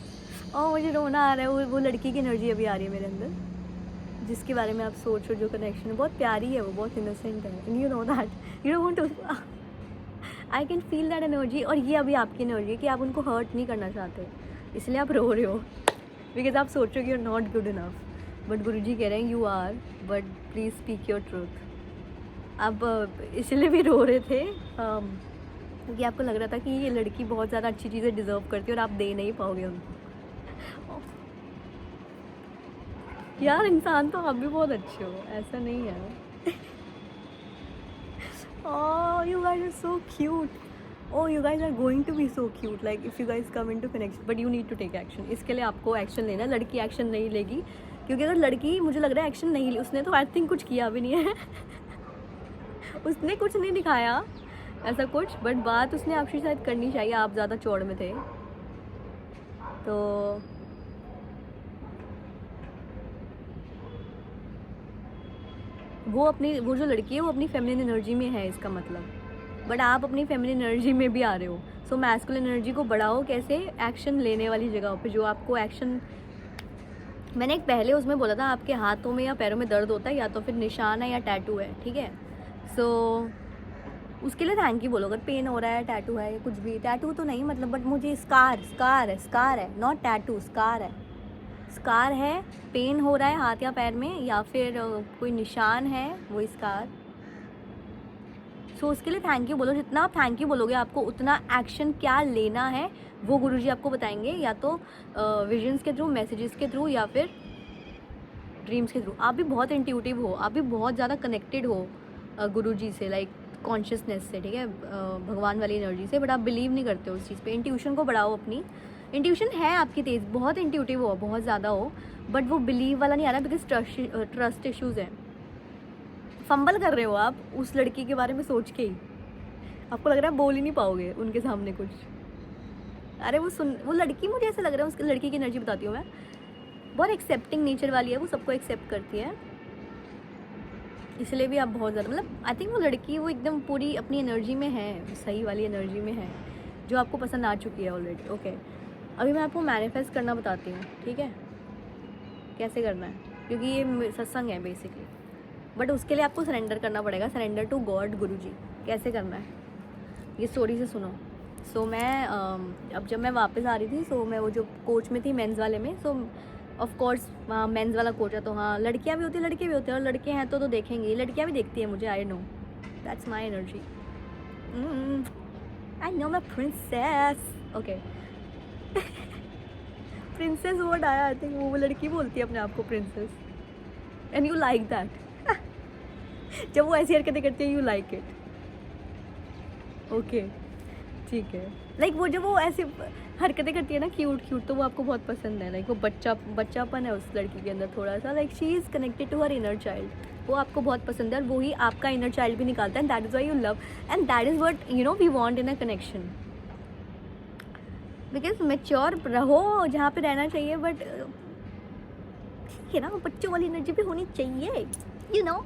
और मुझे रोना आ रहा है। वो लड़की की एनर्जी अभी आ रही है मेरे अंदर, जिसके बारे में आप सोच रहे हो, जो कनेक्शन है बहुत प्यारी है, वो बहुत इनोसेंट है, and you know that, you don't want to, I can feel that energy. और ये अभी आपकी एनर्जी है कि आप उनको हर्ट नहीं करना चाहते, इसलिए आप रो रहे हो, बिकॉज आप सोच रहे हो कि you are not good enough, but Guruji कह रहे हैं you are, but please speak your truth. अब इसलिए भी रो रहे थे क्योंकि आपको लग रहा था कि ये लड़की बहुत ज़्यादा अच्छी चीज़ें डिज़र्व करती है और आप दे नहीं पाओगे उनको। यार इंसान तो आप भी बहुत अच्छे हो, ऐसा नहीं है। Oh, you guys are so cute. Oh, you guys are going to be so cute. Like if you guys come into connection, but you need to take action. इसके लिए आपको एक्शन लेना है। लड़की एक्शन नहीं लेगी, क्योंकि अगर लड़की, मुझे लग रहा है एक्शन नहीं ली, उसने तो आई थिंक कुछ किया भी नहीं है। उसने कुछ नहीं दिखाया ऐसा कुछ, बट बात उसने आपसे शायद करनी चाहिए, आप ज़्यादा चौड़ में थे तो। वो जो लड़की है वो अपनी फेमिनिन एनर्जी में है, इसका मतलब, बट आप अपनी फेमिनिन एनर्जी में भी आ रहे हो। सो मैस्कुलिन एनर्जी को बढ़ाओ कैसे, एक्शन लेने वाली जगह पे, जो आपको एक्शन, मैंने एक पहले उसमें बोला था आपके हाथों में या पैरों में दर्द होता है, या तो फिर निशान है या टैटू है, ठीक है। सो उसके लिए थैंक यू बोलो, अगर पेन हो रहा है, टैटू है या कुछ भी, टैटू तो नहीं मतलब, बट मुझे स्कार है, नॉट टैटू, स्कार है, पेन हो रहा है हाथ या पैर में, या फिर कोई निशान है, वो स्कार। सो उसके लिए थैंक यू बोलो, जितना आप थैंक यू बोलोगे आपको उतना एक्शन क्या लेना है वो गुरुजी आपको बताएंगे, या तो विजन्स के थ्रू, मैसेजेस के थ्रू, या फिर ड्रीम्स के थ्रू। आप भी बहुत इंट्यूटिव हो, आप भी बहुत ज़्यादा कनेक्टेड हो गुरुजी से, लाइक कॉन्शियसनेस से, ठीक है, भगवान वाली एनर्जी से, बट आप बिलीव नहीं करते हो उस चीज़ पे। इंट्यूशन को बढ़ाओ अपनी, इंट्यूशन है आपकी तेज़, बहुत इंट्यूटिव हो, बहुत ज़्यादा हो, बट वो बिलीव वाला नहीं आ रहा, बिकॉज ट्रस्ट इश्यूज़ हैं। फंबल कर रहे हो आप उस लड़की के बारे में सोच के ही, आपको लग रहा है बोल ही नहीं पाओगे उनके सामने कुछ। अरे वो लड़की, मुझे ऐसा लग रहा है, उस लड़की की एनर्जी बताती हूँ मैं, बहुत एक्सेप्टिंग नेचर वाली है, वो सबको एक्सेप्ट करती है, इसलिए भी आप बहुत ज़्यादा, मतलब आई थिंक वो लड़की वो एकदम पूरी अपनी एनर्जी में है, सही वाली एनर्जी में है, जो आपको पसंद आ चुकी है ऑलरेडी। ओके, अभी मैं आपको मैनिफेस्ट करना बताती हूँ, ठीक है, कैसे करना है, क्योंकि ये सत्संग है बेसिकली, बट उसके लिए आपको सरेंडर करना पड़ेगा, सरेंडर टू गॉड, गुरुजी। कैसे करना है ये स्टोरी से सुनो। सो मैं अब जब मैं वापस आ रही थी, सो मैं वो जो कोच में थी मेंस वाले में, सो ऑफ कोर्स वहाँ मेंस वाला कोच है, तो हाँ लड़कियाँ भी होती है, लड़के भी होते हैं, और लड़के हैं तो देखेंगे, लड़कियाँ भी देखती हैं मुझे, I know, that's my energy, I know my princess. Okay, princess word आया, आई थिंक वो लड़की बोलती है अपने आप को princess, and you like that. जब वो ऐसी हरकतें करती है, यू लाइक इट, ओके ठीक है। लाइक वो जब वो ऐसे हरकतें करती है ना क्यूट, तो वो आपको बहुत पसंद है, लाइक वो बच्चापन है उस लड़की के अंदर थोड़ा सा, like she is connected to her inner child, वो आपको बहुत पसंद है, और वही आपका इनर चाइल्ड भी निकालता है, and that is why you love, and that is what you know we want in a connection, because mature रहो जहाँ पे रहना चाहिए, बट ठीक है ना, बच्चों वाली एनर्जी भी होनी चाहिए, यू नो।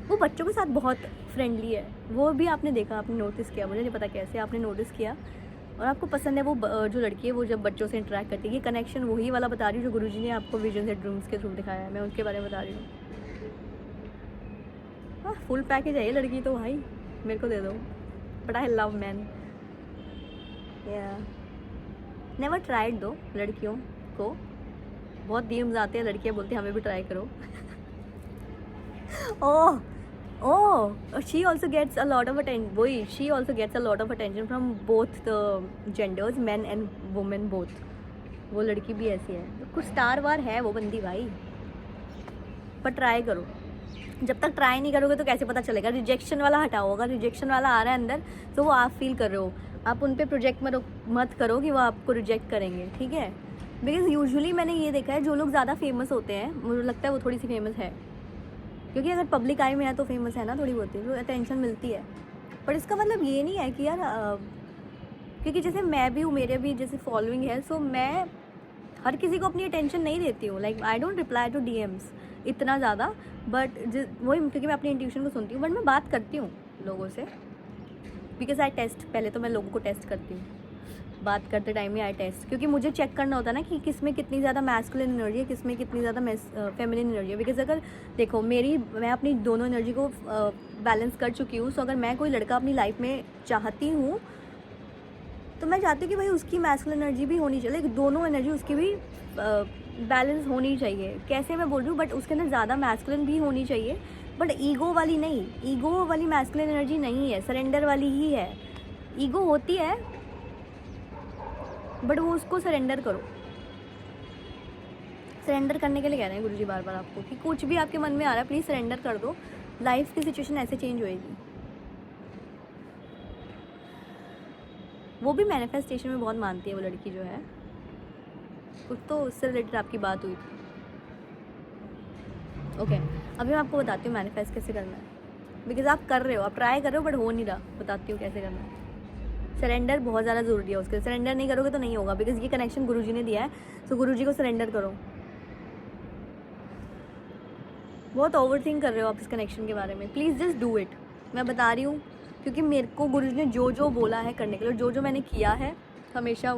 वो बच्चों के साथ बहुत फ्रेंडली है, वो भी आपने देखा, आपने नोटिस किया, मुझे नहीं पता कैसे आपने नोटिस किया, और आपको पसंद है वो जो लड़की है वो जब बच्चों से इंटरेक्ट करती है। ये कनेक्शन वही वाला बता रही हूँ जो गुरुजी ने आपको विजन से ड्रीम्स के थ्रू दिखाया है, मैं उसके बारे में बता रही हूँ। हाँ, फुल पैकेज है ये लड़की तो भाई, मेरे को दे दो, but I love man, never tried दो लड़कियों को, बहुत डीएम्स आते हैं, लड़कियाँ बोलती हैं हमें भी ट्राई करो। ओह Oh, she also gets a lot of attention. Boy, she also gets a lot of attention from both the genders, men and women both. वो लड़की भी ऐसी है, कुछ स्टार वार है वो बंदी भाई, पर ट्राई करो। जब तक ट्राई नहीं करोगे तो कैसे पता चलेगा? रिजेक्शन वाला हटाओ, अगर रिजेक्शन वाला आ रहा है अंदर तो वो आप फील कर रहे हो, आप उन पे प्रोजेक्ट मत करो कि वो आपको रिजेक्ट करेंगे, ठीक है? बिकॉज यूजुअली मैंने ये देखा है, जो लोग ज़्यादा फेमस होते हैं, मुझे लगता है वो थोड़ी सी फेमस है, क्योंकि अगर पब्लिक आई में है तो फेमस है ना, थोड़ी बहुत तो अटेंशन मिलती है। पर इसका मतलब ये नहीं है कि यार क्योंकि जैसे मैं भी हूँ, मेरे भी जैसे फॉलोइंग है, सो मैं हर किसी को अपनी अटेंशन नहीं देती हूँ। Like I don't reply to DMs इतना ज़्यादा, बट वही क्योंकि मैं अपनी इंट्यूशन को सुनती हूँ, बट मैं बात करती हूँ लोगों से, बिकॉज आई टेस्ट, पहले तो मैं लोगों को टेस्ट करती हूँ, बात करते टाइम ही आई टेस्ट, क्योंकि मुझे चेक करना होता है ना कि किस में कितनी ज़्यादा मैस्कुलिन एनर्जी है, किस में कितनी ज़्यादा फेमिनिन एनर्जी है। बिकॉज अगर देखो मैं अपनी दोनों एनर्जी को बैलेंस कर चुकी हूँ, सो अगर मैं कोई लड़का अपनी लाइफ में चाहती हूँ तो मैं चाहती हूँ कि भाई उसकी मैस्कुलिन एनर्जी भी होनी चाहिए, दोनों एनर्जी उसकी भी बैलेंस होनी चाहिए। कैसे मैं बोल रही हूँ, बट उसके अंदर ज़्यादा मैस्कुलिन भी होनी चाहिए, बट ईगो वाली नहीं, ईगो वाली मैस्कुलिन एनर्जी नहीं है, सरेंडर वाली ही है। ईगो होती है बट वो उसको सरेंडर करो। सरेंडर करने के लिए कह रहे हैं गुरुजी बार बार आपको कि कुछ भी आपके मन में आ रहा है प्लीज़ सरेंडर कर दो, लाइफ की सिचुएशन ऐसे चेंज होएगी। वो भी मैनिफेस्टेशन में बहुत मानती है वो लड़की जो है, कुछ तो उससे रिलेटेड आपकी बात हुई थी। ओके, अभी मैं आपको बताती हूँ मैनिफेस्ट कैसे करना है, बिकॉज आप कर रहे हो, आप ट्राई कर रहे हो बट हो नहीं रहा। बताती हूँ कैसे करना है। सरेंडर बहुत ज़्यादा ज़रूरी है उसके, सरेंडर नहीं करोगे तो नहीं होगा, बिकॉज ये कनेक्शन गुरुजी ने दिया है, तो गुरुजी को सरेंडर करो। बहुत ओवर थिंक कर रहे हो आप इस कनेक्शन के बारे में, प्लीज़ जस्ट डू इट। मैं बता रही हूँ क्योंकि मेरे को गुरुजी ने जो जो बोला है करने के लिए, जो जो मैंने किया है, हमेशा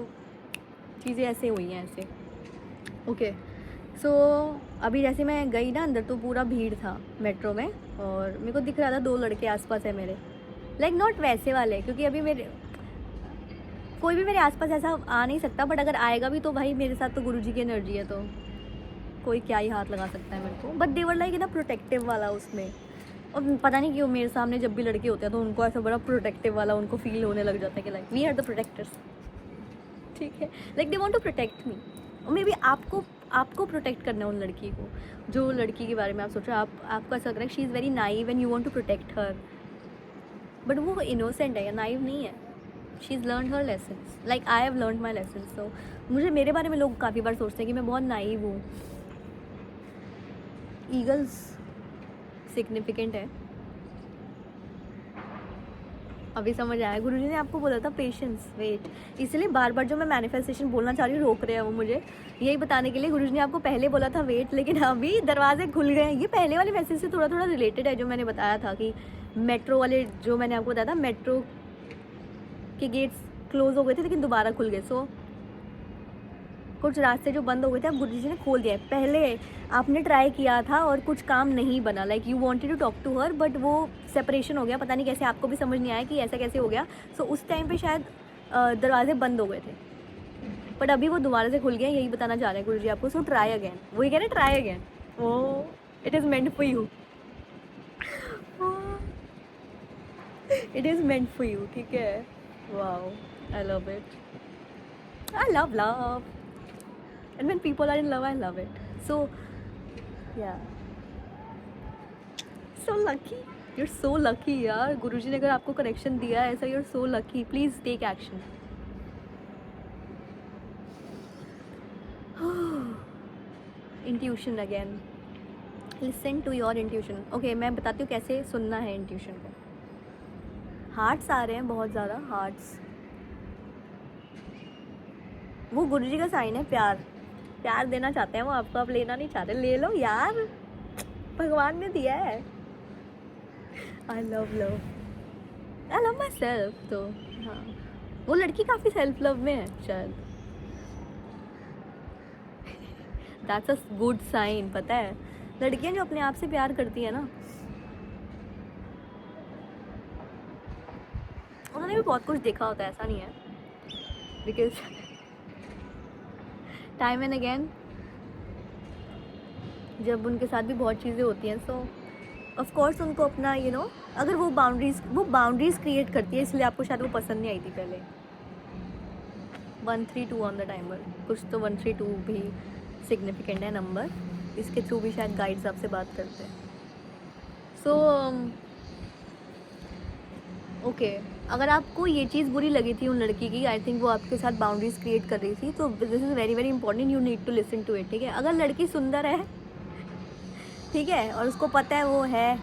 चीज़ें ऐसे हुई हैं ऐसे। ओके, सो अभी जैसे मैं गई ना अंदर तो पूरा भीड़ था मेट्रो में, और मेरे को दिख रहा था 2 लड़के आसपास है मेरे, लाइक नॉट वैसे वाले, क्योंकि अभी मेरे कोई भी मेरे आसपास ऐसा आ नहीं सकता, बट अगर आएगा भी तो भाई मेरे साथ तो गुरुजी की एनर्जी है, तो कोई क्या ही हाथ लगा सकता है मेरे को। बट देवर लाइक ना प्रोटेक्टिव वाला उसमें, और पता नहीं क्यों मेरे सामने जब भी लड़के होते हैं तो उनको ऐसा बड़ा प्रोटेक्टिव वाला उनको फील होने लग जाता है कि like we are the protectors, ठीक है, like they want to protect me. और मे बी आपको प्रोटेक्ट करना है उन लड़की को, जो लड़की के बारे में आप सोच रहे हो, आपको ऐसा लग रहा है she is very naive and you want to protect her, but वो इनोसेंट है या नाइव नहीं है, she is learn her lessons, like I have learn my lessons. तो मुझे मेरे बारे में लोग काफ़ी बार सोचते हैं कि मैं बहुत नाइव हूँ। ईगल्स सिग्निफिकेंट है, अभी समझ आया। गुरुजी ने आपको बोला था पेशेंस, वेट, इसलिए बार बार जो मैं मैनिफेस्टेशन बोलना चाह रही हूँ रोक रहे हैं वो मुझे, यही बताने के लिए। गुरुजी ने आपको पहले बोला था वेट, लेकिन अभी दरवाजे खुल गए हैं। ये पहले वाले मैसेज से थोड़ा थोड़ा रिलेटेड है, जो मैंने बताया था कि मेट्रो वाले, जो मैंने आपको बताया था मेट्रो के गेट्स क्लोज हो गए थे लेकिन दोबारा खुल गए। सो कुछ रास्ते जो बंद हो गए थे अब गुरुजी ने खोल दिया है। पहले आपने ट्राई किया था और कुछ काम नहीं बना, like you wanted to talk to her, but वो सेपरेशन हो गया, पता नहीं कैसे, आपको भी समझ नहीं आया कि ऐसा कैसे हो गया। सो उस टाइम पे शायद दरवाजे बंद हो गए थे, बट अभी वो दोबारा से खुल गए, यही बताना चाह रहे हैं गुरुजी आपको। सो ट्राई अगेन, वही कह रहे try again, oh it is meant for you, it is meant for you, ठीक है। Wow, I love it, I love, and when people are in love, I love it. So, yeah, so lucky. You're so lucky यार, गुरुजी ने अगर आपको connection दिया है ऐसा, you're so lucky. Please take action. Intuition again. Listen to your intuition. Okay, मैं बताती हूँ कैसे सुनना है intuition को। हार्ट्स आ रहे हैं बहुत ज़्यादा, हार्ट्स, वो गुरुजी का साइन है, प्यार देना चाहते हैं वो आपको, आप लेना नहीं चाहते, ले लो यार, भगवान ने दिया है। I love my self. तो हाँ, वो लड़की काफ़ी सेल्फ लव में है शायद, दैट्स अ गुड साइन। पता है लड़कियां जो अपने आप से प्यार करती है ना, उन्होंने भी बहुत कुछ देखा होता है, ऐसा नहीं है, बिकॉज टाइम एंड अगेन जब उनके साथ भी बहुत चीज़ें होती हैं, सो ऑफ कोर्स उनको अपना अगर वो बाउंड्रीज क्रिएट करती है, इसलिए आपको शायद वो पसंद नहीं आई थी पहले। 132 ऑन द टाइमर, कुछ तो 132 भी सिग्निफिकेंट है नंबर, इसके थ्रू भी शायद गाइड्स आपसे बात करते हैं। सो ओके, अगर आपको ये चीज़ बुरी लगी थी उन लड़की की, आई थिंक वो आपके साथ बाउंड्रीज क्रिएट कर रही थी, तो this is very very important, you need to listen to it, ठीक है। अगर लड़की सुंदर है, ठीक है, और उसको पता है वो है,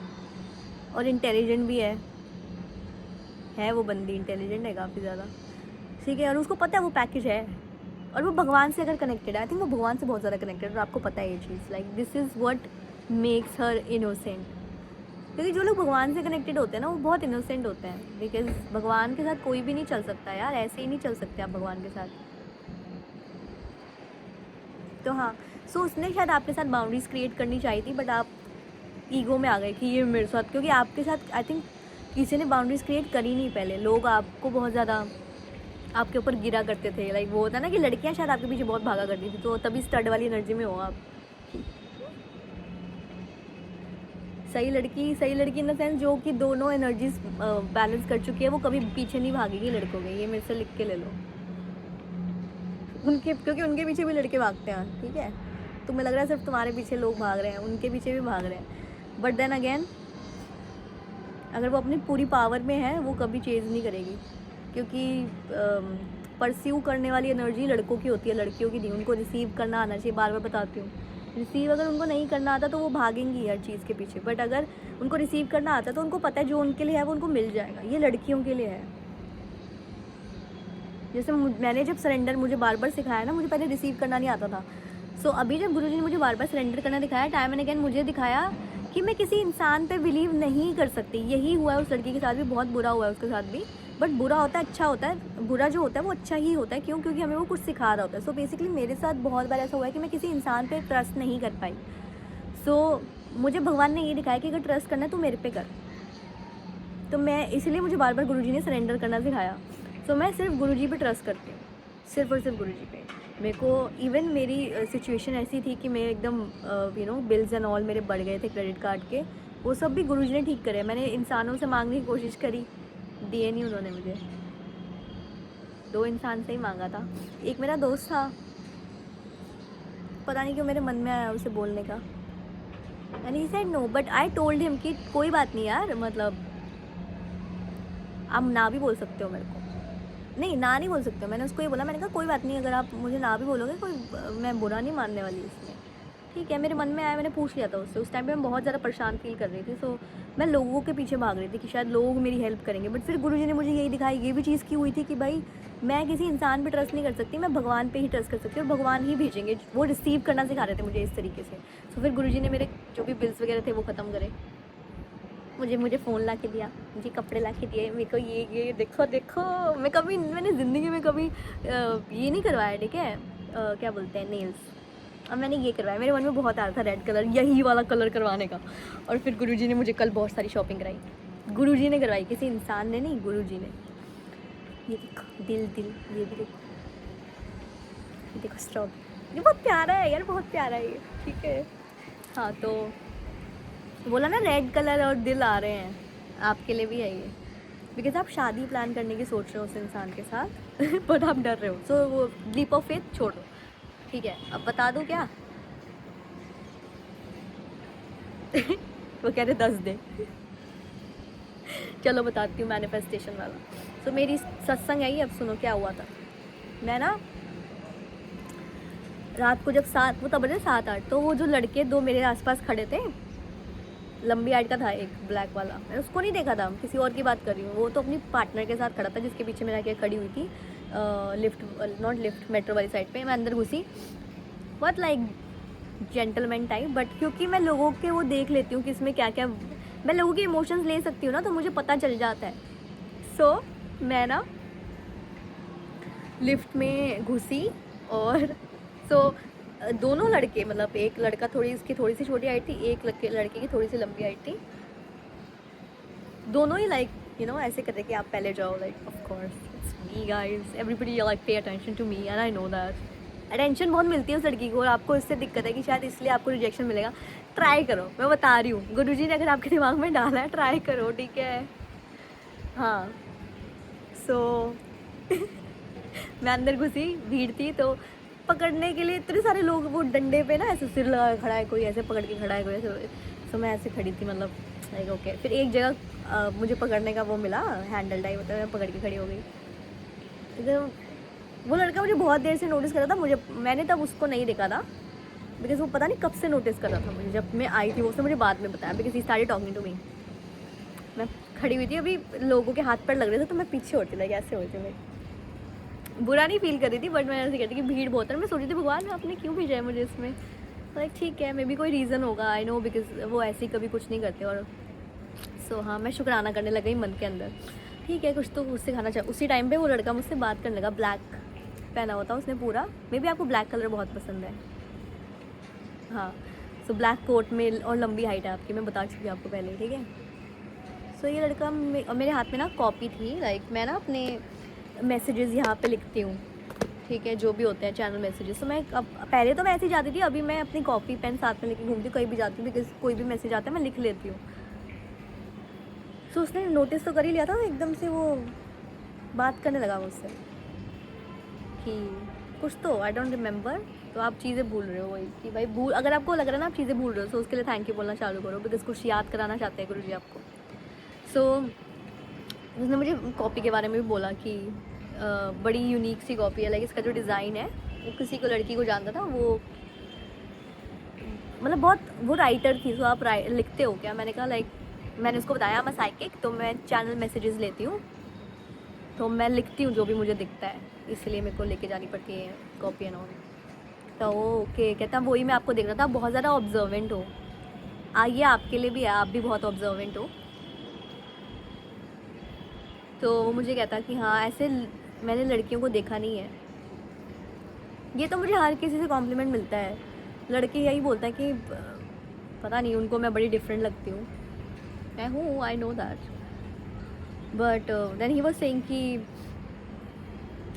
और इंटेलिजेंट भी है वो बंदी इंटेलिजेंट है काफ़ी ज़्यादा, ठीक है, और उसको पता है वो पैकेज है, और वो भगवान से अगर कनेक्टेड है, आई थिंक वो भगवान से बहुत ज़्यादा कनेक्टेड है, और आपको पता है ये चीज़, like this is what makes her innocent. क्योंकि जो लोग भगवान से कनेक्टेड होते हैं ना, वो बहुत इनोसेंट होते हैं, बिकॉज भगवान के साथ कोई भी नहीं चल सकता यार, ऐसे ही नहीं चल सकते आप भगवान के साथ। तो हाँ, सो उसने शायद आपके साथ बाउंड्रीज क्रिएट करनी चाहिए थी, बट आप ईगो में आ गए कि ये मेरे साथ, क्योंकि आपके साथ आई थिंक किसी ने बाउंड्रीज क्रिएट करी नहीं पहले, लोग आपको बहुत ज़्यादा आपके ऊपर गिरा करते थे, लाइक वो होता है ना कि लड़कियां शायद आपके पीछे बहुत भागा करती थी, तो तभी स्टड वाली एनर्जी में हो आप। सही लड़की इन द सेंस जो कि दोनों एनर्जीज बैलेंस कर चुकी है, वो कभी पीछे नहीं भागेगी लड़कों के, ये मेरे से लिख के ले लो। क्योंकि उनके पीछे भी लड़के भागते हैं, ठीक है, तुम्हें लग रहा है सिर्फ तुम्हारे पीछे लोग भाग रहे हैं, उनके पीछे भी भाग रहे हैं, बट देन अगेन अगर वो अपनी पूरी पावर में है, वो कभी चेंज नहीं करेगी, क्योंकि परस्यू करने वाली एनर्जी लड़कों की होती है, लड़कियों की नहीं। उनको रिसीव करना आना चाहिए, बार बार बताती हूँ, रिसीव अगर उनको नहीं करना आता तो वो भागेंगी हर चीज़ के पीछे, बट अगर उनको रिसीव करना आता तो उनको पता है जो उनके लिए है वो उनको मिल जाएगा। ये लड़कियों के लिए है। जैसे मैंने जब सरेंडर मुझे बार बार सिखाया ना, मुझे पहले रिसीव करना नहीं आता था, सो अभी जब गुरुजी ने मुझे बार बार सरेंडर करना दिखाया, टाइम एंड अगेन मुझे दिखाया कि मैं किसी इंसान पे बिलीव नहीं कर सकती। यही हुआ है उस लड़की के साथ भी, बहुत बुरा हुआ है उसके साथ भी, बट बुरा होता है अच्छा होता है, बुरा जो होता है वो अच्छा ही होता है। क्यों? क्योंकि हमें वो कुछ सिखा रहा होता है। सो बेसिकली मेरे साथ बहुत बार ऐसा हुआ है कि मैं किसी इंसान पे ट्रस्ट नहीं कर पाई। सो मुझे भगवान ने ये दिखाया कि अगर ट्रस्ट करना है तो मेरे पे कर। तो मैं इसलिए मुझे बार बार गुरुजी ने सरेंडर करना सिखाया। सो मैं सिर्फ गुरुजी पे ट्रस्ट करती हूँ, सिर्फ और सिर्फ गुरुजी पे। मेरे को इवन मेरी सिचुएशन ऐसी थी कि मैं एकदम बिल्स एंड ऑल मेरे बढ़ गए थे क्रेडिट कार्ड के, वो सब भी गुरुजी ने ठीक करे। मैंने इंसानों से मांगने की कोशिश करी, दिए नहीं उन्होंने मुझे। 2 इंसान से ही मांगा था। एक मेरा दोस्त था, पता नहीं क्यों मेरे मन में आया उसे बोलने का, and he said no, but I told him कि कोई बात नहीं यार, मतलब आप ना भी बोल सकते हो मेरे को, नहीं ना नहीं बोल सकते हो। मैंने उसको ये बोला, मैंने कहा कोई बात नहीं, अगर आप मुझे ना भी बोलोगे कोई मैं बुरा नहीं मानने वाली इसमें, ठीक है। मेरे मन में आया, मैंने पूछ लिया था उससे। उस टाइम पे मैं बहुत ज़्यादा परेशान फील कर रही थी, सो मैं लोगों के पीछे भाग रही थी कि शायद लोग मेरी हेल्प करेंगे, बट फिर गुरुजी ने मुझे यही दिखाई, ये भी चीज़ की हुई थी कि भाई मैं किसी इंसान पे ट्रस्ट नहीं कर सकती, मैं भगवान पे ही ट्रस्ट कर सकती हूँ, और भगवान ही भेजेंगे। वो रिसीव करना सिखा रहे थे मुझे इस तरीके से। सो फिर गुरुजी ने मेरे जो भी बिल्स वगैरह थे वो ख़त्म करे, मुझे फ़ोन ला के दिया, मुझे कपड़े ला के दिए, मेरे को ये देखो देखो। मैंने ज़िंदगी में कभी ये नहीं करवाया, ठीक है, क्या बोलते हैं, नेल्स। अब मैंने ये करवाया, मेरे मन में बहुत आ रहा था रेड कलर, यही वाला कलर करवाने का। और फिर गुरुजी ने मुझे कल बहुत सारी शॉपिंग कराई, गुरुजी ने करवाई, किसी इंसान ने नहीं, गुरुजी ने। ये देखो दिल, ये भी देखो, ये देखो स्ट्रॉबेरी, ये बहुत प्यारा है यार, बहुत प्यारा है ये, ठीक है। हाँ, तो बोला ना रेड कलर और दिल आ रहे हैं, आपके लिए भी है ये, बिकॉज आप शादी प्लान करने की सोच रहे हो उस इंसान के साथ बट आप डर रहे हो। सो वो लीप ऑफ फेथ छोड़ दो, ठीक है। अब बता दूँ क्या वो कह रहे 10 दे चलो बताती हूँ, मैनिफेस्टेशन वाला। तो मेरी सत्संग है ये, अब सुनो क्या हुआ था। मैं ना रात को जब 7, वो तब बजे 7-8, तो वो जो लड़के 2 मेरे आसपास खड़े थे, लंबी हाइट का था एक ब्लैक वाला, मैंने उसको नहीं देखा था, किसी और की बात कर रही हूँ। वो तो अपनी पार्टनर के साथ खड़ा था, जिसके पीछे मैं जाके खड़ी हुई थी, मेट्रो वाली साइड पे। मैं अंदर घुसी, बहुत लाइक जेंटलमैन टाइप, बट क्योंकि मैं लोगों के वो देख लेती हूँ कि इसमें क्या क्या, मैं लोगों के इमोशंस ले सकती हूँ ना, तो मुझे पता चल जाता है। सो मैं ना लिफ्ट में घुसी, और दोनों लड़के, मतलब एक लड़का इसकी थोड़ी सी छोटी हाइट थी, एक लड़के की थोड़ी सी लंबी हाइट थी, दोनों ही लाइक ऐसे कर रहे कि आप पहले जाओ, like of course it's me guys, everybody like pay attention to me and I know that. Attention बहुत मिलती है उस लड़की को, और आपको इससे दिक्कत है कि शायद इसलिए आपको रिजेक्शन मिलेगा। ट्राई करो, मैं बता रही हूँ, गुरुजी ने अगर आपके दिमाग में डाला है ट्राई करो, ठीक है। हाँ सो मैं अंदर घुसी, भीड़ थी, तो पकड़ने के लिए इतने सारे लोग वो डंडे पे ना ऐसे सिर लगा के खड़ा है, कोई ऐसे पकड़ के खड़ा है, कोई ऐसे। सो मैं ऐसे खड़ी थी, मतलब लाइक ओके। फिर एक जगह मुझे पकड़ने का वो मिला, हैंडल टाइप होता है, मैं पकड़ के खड़ी हो गई। तो वो लड़का मुझे बहुत देर से नोटिस कर रहा था, मुझे, मैंने तब उसको नहीं देखा था, बिकॉज वो पता नहीं कब से नोटिस कर रहा था मुझे। जब मैं आई थी वो उसने मुझे बाद में बताया, because he started talking to me. मैं खड़ी हुई थी, अभी लोगों के हाथ पैर लग रहे थे, तो मैं पीछे होती, लाइक ऐसे होती, मैं बुरा नहीं फील कर रही थी, बट मैं ऐसे कहती कि भीड़ बहुत है। मैं सोची थी भगवान आपने क्यों भेजा है मुझे इसमें, लाइक ठीक है, मे बी कोई रीज़न होगा, आई नो, बिकॉज वो ऐसे ही कभी कुछ नहीं करते। और सो हाँ, मैं शुक्राना करने लग गई मन के अंदर, ठीक है कुछ तो उससे खाना चाहिए। उसी टाइम पे वो लड़का मुझसे बात करने लगा, ब्लैक पहना हुआ था उसने पूरा, मे बी आपको ब्लैक कलर बहुत पसंद है। हाँ सो ब्लैक कोट में, और लंबी हाइट है आपकी, मैं बता चुकी हूँ आपको पहले, ठीक है। सो ये लड़का मेरे हाथ में ना कॉपी थी, लाइक मैं ना अपने मैसेजेस यहाँ पे लिखती हूँ, ठीक है, जो भी होते हैं चैनल मैसेजेस। तो मैं अब, पहले तो मैं ऐसे ही जाती थी, अभी मैं अपनी कॉपी पेन साथ में लेके घूमती हूँ, कहीं भी जाती हूँ, बिकॉज कोई भी मैसेज आता है मैं लिख लेती हूँ। सो उसने नोटिस तो कर ही लिया था, एकदम से वो बात करने लगा मुझसे कि कुछ तो, आई डोंट रिमेंबर। तो आप चीज़ें भूल रहे हो, वही कि भाई भूल, अगर आपको लग रहा है ना आप चीज़ें भूल रहे हो, तो उसके लिए थैंक यू बोलना चालू करो, बिकॉज कुछ याद कराना चाहते हैं गुरु जी आपको। सो उसने मुझे कॉपी के बारे में भी बोला कि बड़ी यूनिक सी कॉपी है, लाइक इसका जो डिज़ाइन है वो किसी को, लड़की को जानता था वो, मतलब बहुत, वो राइटर थी। तो आप लिखते हो क्या? मैंने कहा लाइक, मैंने उसको बताया मैं साइकिक, तो मैं चैनल मैसेजेस लेती हूँ, तो मैं लिखती हूँ जो भी मुझे दिखता है, इसलिए मेरे को लेके जानी पड़ती है कॉपी एंड ऑल। तो वो ओके कहता, वही मैं आपको देख रहा था, आप बहुत ज़्यादा ऑब्जर्वेंट हो, आइए आपके लिए भी है, आप भी बहुत ऑब्जर्वेंट हो। तो वो मुझे कहता कि हाँ ऐसे मैंने लड़कियों को देखा नहीं है। ये तो मुझे हर किसी से कॉम्प्लीमेंट मिलता है, लड़के यही बोलता है कि पता नहीं उनको मैं बड़ी डिफरेंट लगती हूँ। मैं हूँ, I know that, but then he was saying कि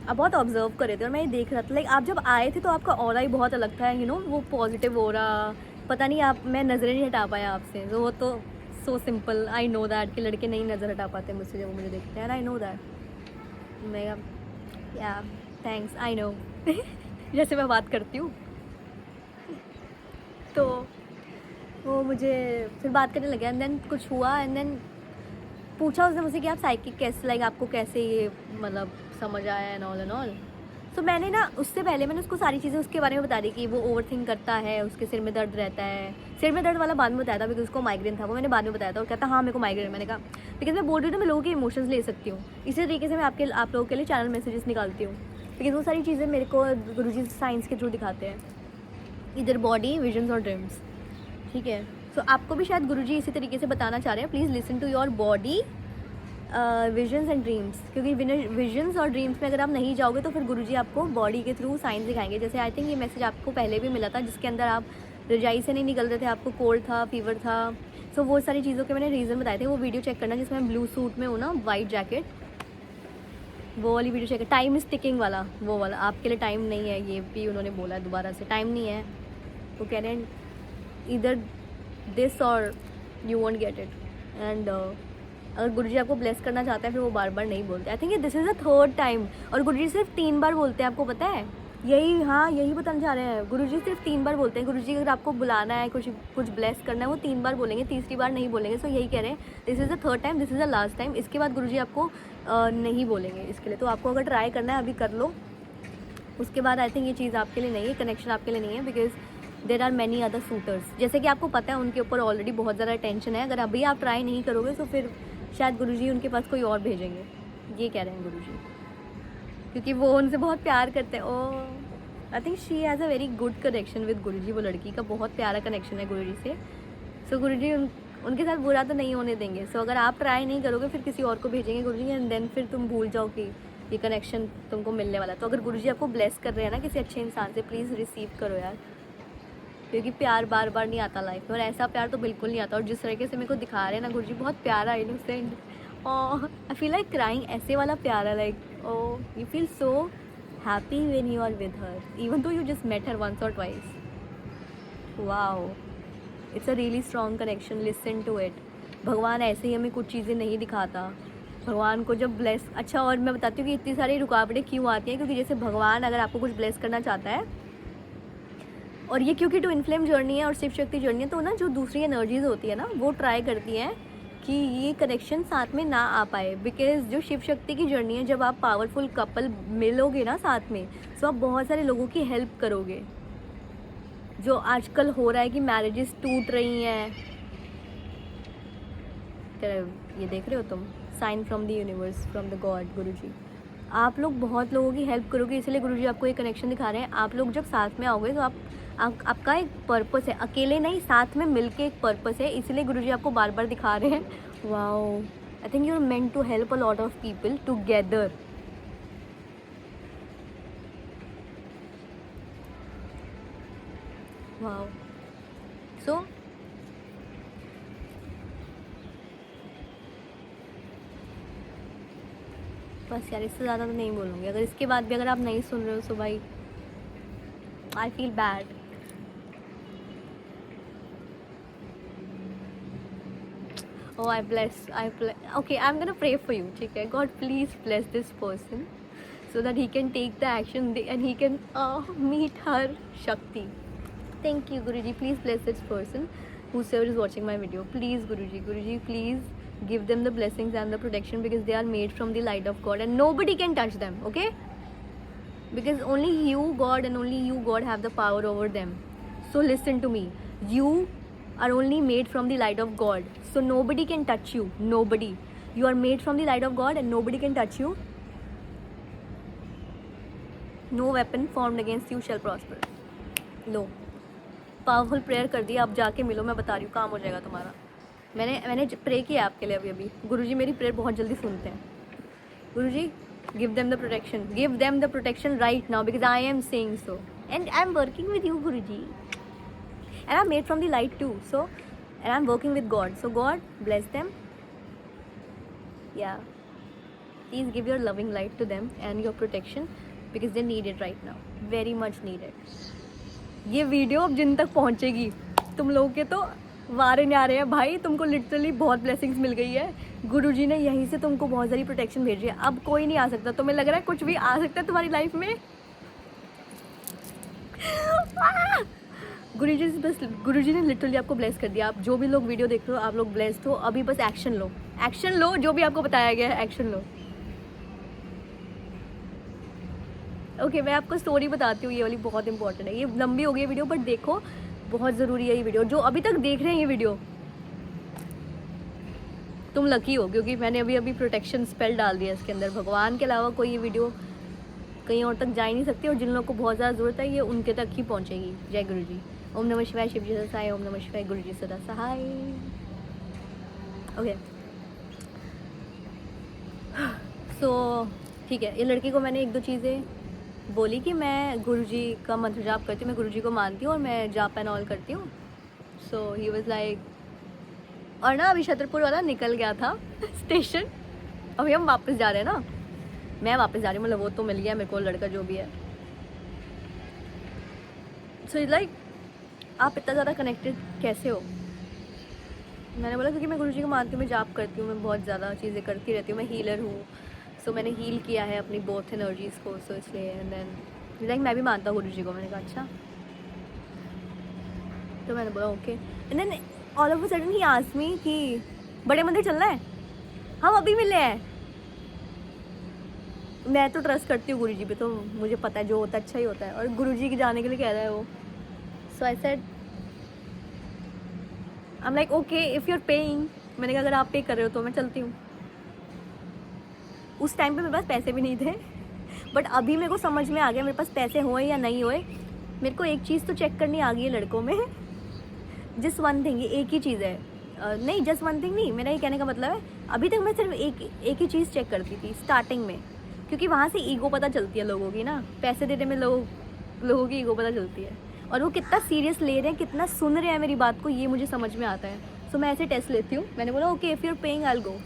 आप बहुत ऑब्जर्व कर रहे थे और मैं ये देख रहा था, लाइक आप जब आए थे तो आपका ऑरा ही बहुत अलग था, यू नो, वो पॉजिटिव ऑरा, पता नहीं आप, मैं नज़रें नहीं हटा पाया आपसे। तो वो तो so simple, I know that कि लड़के नहीं नज़र हटा पाते मुझसे जब वो मुझे देखते हैं, आई नो दैट। मैं या थैंक्स, आई नो जैसे मैं बात करती हूँ। तो वो मुझे फिर बात करने लगे, एंड देन कुछ हुआ, एंड देन पूछा उसने मुझसे कि आप साइकिक कैसे, लाइक आपको कैसे ये मतलब समझ आया एंड ऑल। सो मैंने ना, उससे पहले मैंने उसको सारी चीज़ें उसके बारे में बता दी कि वो ओवर थिंक करता है, उसके सिर में दर्द रहता है। सिर में दर्द वाला बाद में बताया था, बिकॉज उसको माइग्रेन था, वो मैंने बाद में बताया था। और कहता हाँ मेरे को माइग्रेन। मैंने कहा बिकॉज मैं बोल रही हूँ मैं लोगों के इमोशंस ले सकती हूँ, इसी तरीके से मैं आप लोगों के लिए चैनल मैसेजेस निकालती हूँ, बिकॉज वो सारी चीज़ें मेरे को गुरुजी साइंस के थ्रू दिखाते हैं, इधर बॉडी, विजन्स और ड्रीम्स, ठीक है। सो आपको भी शायद गुरुजी इसी तरीके से बताना चाह रहे हैं, please listen to your body, visions and dreams, क्योंकि विजन्स और ड्रीम्स में अगर आप नहीं जाओगे तो फिर गुरुजी आपको बॉडी के थ्रू साइंस दिखाएंगे। जैसे आई थिंक ये मैसेज आपको पहले भी मिला था, जिसके अंदर आप रजाई से नहीं निकल रहे थे, आपको कोल्ड था, फीवर था। सो वो सारी चीज़ों के मैंने रीज़न बताए थे, वो वीडियो चेक करना जिसमें मैं ब्लू सूट में हूँ ना, वाइट जैकेट, वो वाली video check, time is ticking वाला, वो वाला। आपके लिए टाइम नहीं है, ये भी उन्होंने बोला है दोबारा से, टाइम नहीं है। वो कह रहे हैं इधर दिस और you won't get it. And अगर गुरुजी आपको ब्लेस करना चाहते हैं फिर वो बार बार नहीं बोलते। I think this is the third time, और गुरुजी सिर्फ 3 बार बोलते हैं, आपको पता है? यही, हाँ यही बताना चाह रहे हैं, गुरुजी सिर्फ 3 बार बोलते हैं। गुरुजी अगर आपको बुलाना है, कुछ ब्लेस करना है, वो 3 बार बोलेंगे, तीसरी बार नहीं बोलेंगे। सो यही कह रहे हैं, this is the third time, this is the last time, इसके बाद गुरुजी आपको नहीं बोलेंगे इसके लिए। तो आपको अगर ट्राई करना है अभी कर लो, उसके बाद आई थिंक ये चीज़ आपके लिए नहीं है, कनेक्शन आपके लिए नहीं है, because there are many other suitors, जैसे कि आपको पता है उनके ऊपर ऑलरेडी बहुत ज़्यादा टेंशन है। अगर अभी आप ट्राई नहीं करोगे तो फिर शायद गुरुजी उनके पास कोई और भेजेंगे, ये कह रहे हैं गुरुजी, क्योंकि वो उनसे बहुत प्यार करते हैं। Oh I think she has a very good connection with Guruji, वो लड़की का बहुत प्यारा कनेक्शन है गुरुजी से। सो गुरुजी उनके साथ बुरा तो नहीं होने देंगे। सो अगर आप ट्राई नहीं करोगे फिर किसी और को भेजेंगे गुरुजी, एंड देन फिर तुम भूल जाओ कि ये कनेक्शन तुमको मिलने वाला है। तो अगर गुरुजी आपको ब्लेस कर रहे हैं ना किसी अच्छे इंसान से, प्लीज़ रिसीव करो यार, क्योंकि प्यार बार बार नहीं आता लाइफ में, और ऐसा प्यार तो बिल्कुल नहीं आता। और जिस तरीके से मेरे को दिखा रहे हैं ना गुरुजी, बहुत प्यारा, इनोसेंट, और आई फील लाइक क्राइंग, ऐसे वाला प्यार है, like oh you feel so happy when you are with her, even though you just met her once और twice. Wow, it's a really strong connection, listen to it. भगवान ऐसे ही हमें कुछ चीज़ें नहीं दिखाता। भगवान को जब ब्लेस, अच्छा और मैं बताती हूँ कि इतनी सारी रुकावटें क्यों आती हैं, क्योंकि जैसे भगवान अगर आपको कुछ ब्लेस करना चाहता है, और ये क्योंकि ट्विन फ्लेम जर्नी है और शिव शक्ति जर्नी है, तो ना जो दूसरी एनर्जीज होती है ना वो ट्राई करती हैं कि ये कनेक्शन साथ में ना आ पाए। बिकॉज जो शिव शक्ति की जर्नी है, जब आप पावरफुल कपल मिलोगे ना साथ में, तो आप बहुत सारे लोगों की हेल्प करोगे। जो आजकल हो रहा है कि मैरिजेस टूट रही हैं, ये देख रहे हो तुम, sign from the universe, from the god, Guruji. आप लोग बहुत लोगों की हेल्प करोगे, इसलिए गुरुजी आपको ये कनेक्शन दिखा रहे हैं। आप लोग जब साथ में आओगे तो आपका एक पर्पस है, अकेले नहीं, साथ में मिलके एक पर्पस है, इसलिए गुरुजी आपको बार बार दिखा रहे हैं। Wow, I think you are meant to help a lot of people together. Wow, so बस यार, इससे ज़्यादा तो नहीं बोलूँगी। अगर इसके बाद भी अगर आप नहीं सुन रहे हो तो भाई I feel bad. Oh, okay, I'm gonna pray for you, ठीक है? God, please bless this person so that he can take the action and he can meet her Shakti. Thank you, Guruji. Please bless this person whosoever is watching my video. Please, Guruji, please give them the blessings and the protection, because they are made from the light of God and nobody can touch them, okay? Because only you, God, and only you, God, have the power over them. So listen to me. You are only made from the light of God, so nobody can touch you. Nobody. You are made from the light of God and nobody can touch you. No weapon formed against you shall prosper. Low, powerful prayer कर दी, आप जाके मिलो, मैं बता रही हूँ काम हो जाएगा तुम्हारा। मैंने प्रे किया आपके लिए अभी। गुरुजी मेरी प्रेयर बहुत जल्दी सुनते हैं। गुरुजी, give them the protection right now, because I am saying so and I'm working with you, Guruji, and I'm made from the light too, so, and I'm working with God, so God bless them. Yeah, please give your loving light to them and your protection, because they need it right now, very much needed. ये video अब जिन तक पहुंचेगी, तुम लोगों के तो वारे नहीं आ रहे हैं भाई। तुमको लिटरली बहुत ब्लेसिंग्स मिल गई है। गुरुजी ने यहीं से तुमको बहुत सारी प्रोटेक्शन भेजी है। अब कोई नहीं आ सकता। तुम्हें लग रहा है कुछ भी आ सकता है तुम्हारी लाइफ में? गुरुजी ने लिटरली आपको ब्लेस कर दिया। आप जो भी लोग वीडियो देख रहे हो, आप लोग ब्लेस्ड हो। अभी बस एक्शन लो, जो भी आपको बताया गया है एक्शन लो। ओके, मैं आपको स्टोरी बताती हूँ, ये वाली बहुत इंपॉर्टेंट है। ये लंबी हो गई वीडियो, बट देखो बहुत ज़रूरी है ये वीडियो। जो अभी तक देख रहे हैं ये वीडियो, तुम लकी हो, क्योंकि मैंने अभी प्रोटेक्शन स्पेल डाल दिया इसके अंदर। भगवान के अलावा कोई ये वीडियो कहीं और तक जा ही नहीं सकती, और जिन लोगों को बहुत ज़्यादा ज़रूरत है ये उनके तक ही पहुँचेगी। जय गुरुजी। ओम नमः शिवाय, शिव जी सदा सहाय। ओम नमः शिवाय, गुरुजी सदा सहाय। ओके, सो ठीक है। ये लड़की को मैंने एक दो चीज़ें बोली कि मैं गुरुजी का मंत्र जाप करती हूँ, मैं गुरुजी को मानती हूँ और मैं जाप एंड ऑल करती हूँ। सो ही वाज लाइक, और ना अभी छतरपुर वाला निकल गया था स्टेशन। अभी हम वापस जा रहे हैं ना, मैं वापस जा रही हूँ, मतलब वो तो मिल गया मेरे को लड़का जो भी है। सो इज लाइक, आप इतना ज़्यादा कनेक्टेड कैसे हो? मैंने बोला क्योंकि मैं गुरुजी को मानती हूँ, मैं जाप करती हूँ, मैं बहुत ज़्यादा चीज़ें करती रहती हूँ, मैं हीलर हूँ। सो मैंने हील किया है अपनी बोथ एनर्जीज़ को, सो इसलिए। एंड देन लाइक मैं भी मानता हूँ गुरुजी को। मैंने कहा अच्छा, तो मैंने बोला okay. And then all of a sudden he asked me कि बड़े मंदिर चलना है, हम अभी मिले हैं। मैं तो ट्रस्ट करती हूँ गुरुजी पे, तो मुझे पता है जो होता है अच्छा ही होता है, और गुरुजी के जाने के लिए कह रहा है वो। So I said, I am like okay if you are paying. मैंने कहा अगर आप पे कर रहे हो तो मैं चलती हूँ। उस टाइम पे मेरे पास पैसे भी नहीं थे, बट अभी मेरे को समझ में आ गया मेरे पास पैसे होए या नहीं होए। मेरे को एक चीज़ तो चेक करनी आ गई है लड़कों में। जस्ट वन थिंग, ये एक ही चीज़ है, नहीं जस्ट वन थिंग नहीं, मेरा ये कहने का मतलब है अभी तक मैं सिर्फ एक ही चीज़ चेक करती थी स्टार्टिंग में, क्योंकि वहाँ से ईगो पता चलती है लोगों की ना। पैसे देने में लोगों की ईगो पता चलती है, और वो कितना सीरियस ले रहे हैं, कितना सुन रहे हैं मेरी बात को, ये मुझे समझ में आता है। सो मैं ऐसे टेस्ट लेती हूँ। मैंने बोला okay if you are paying I will go.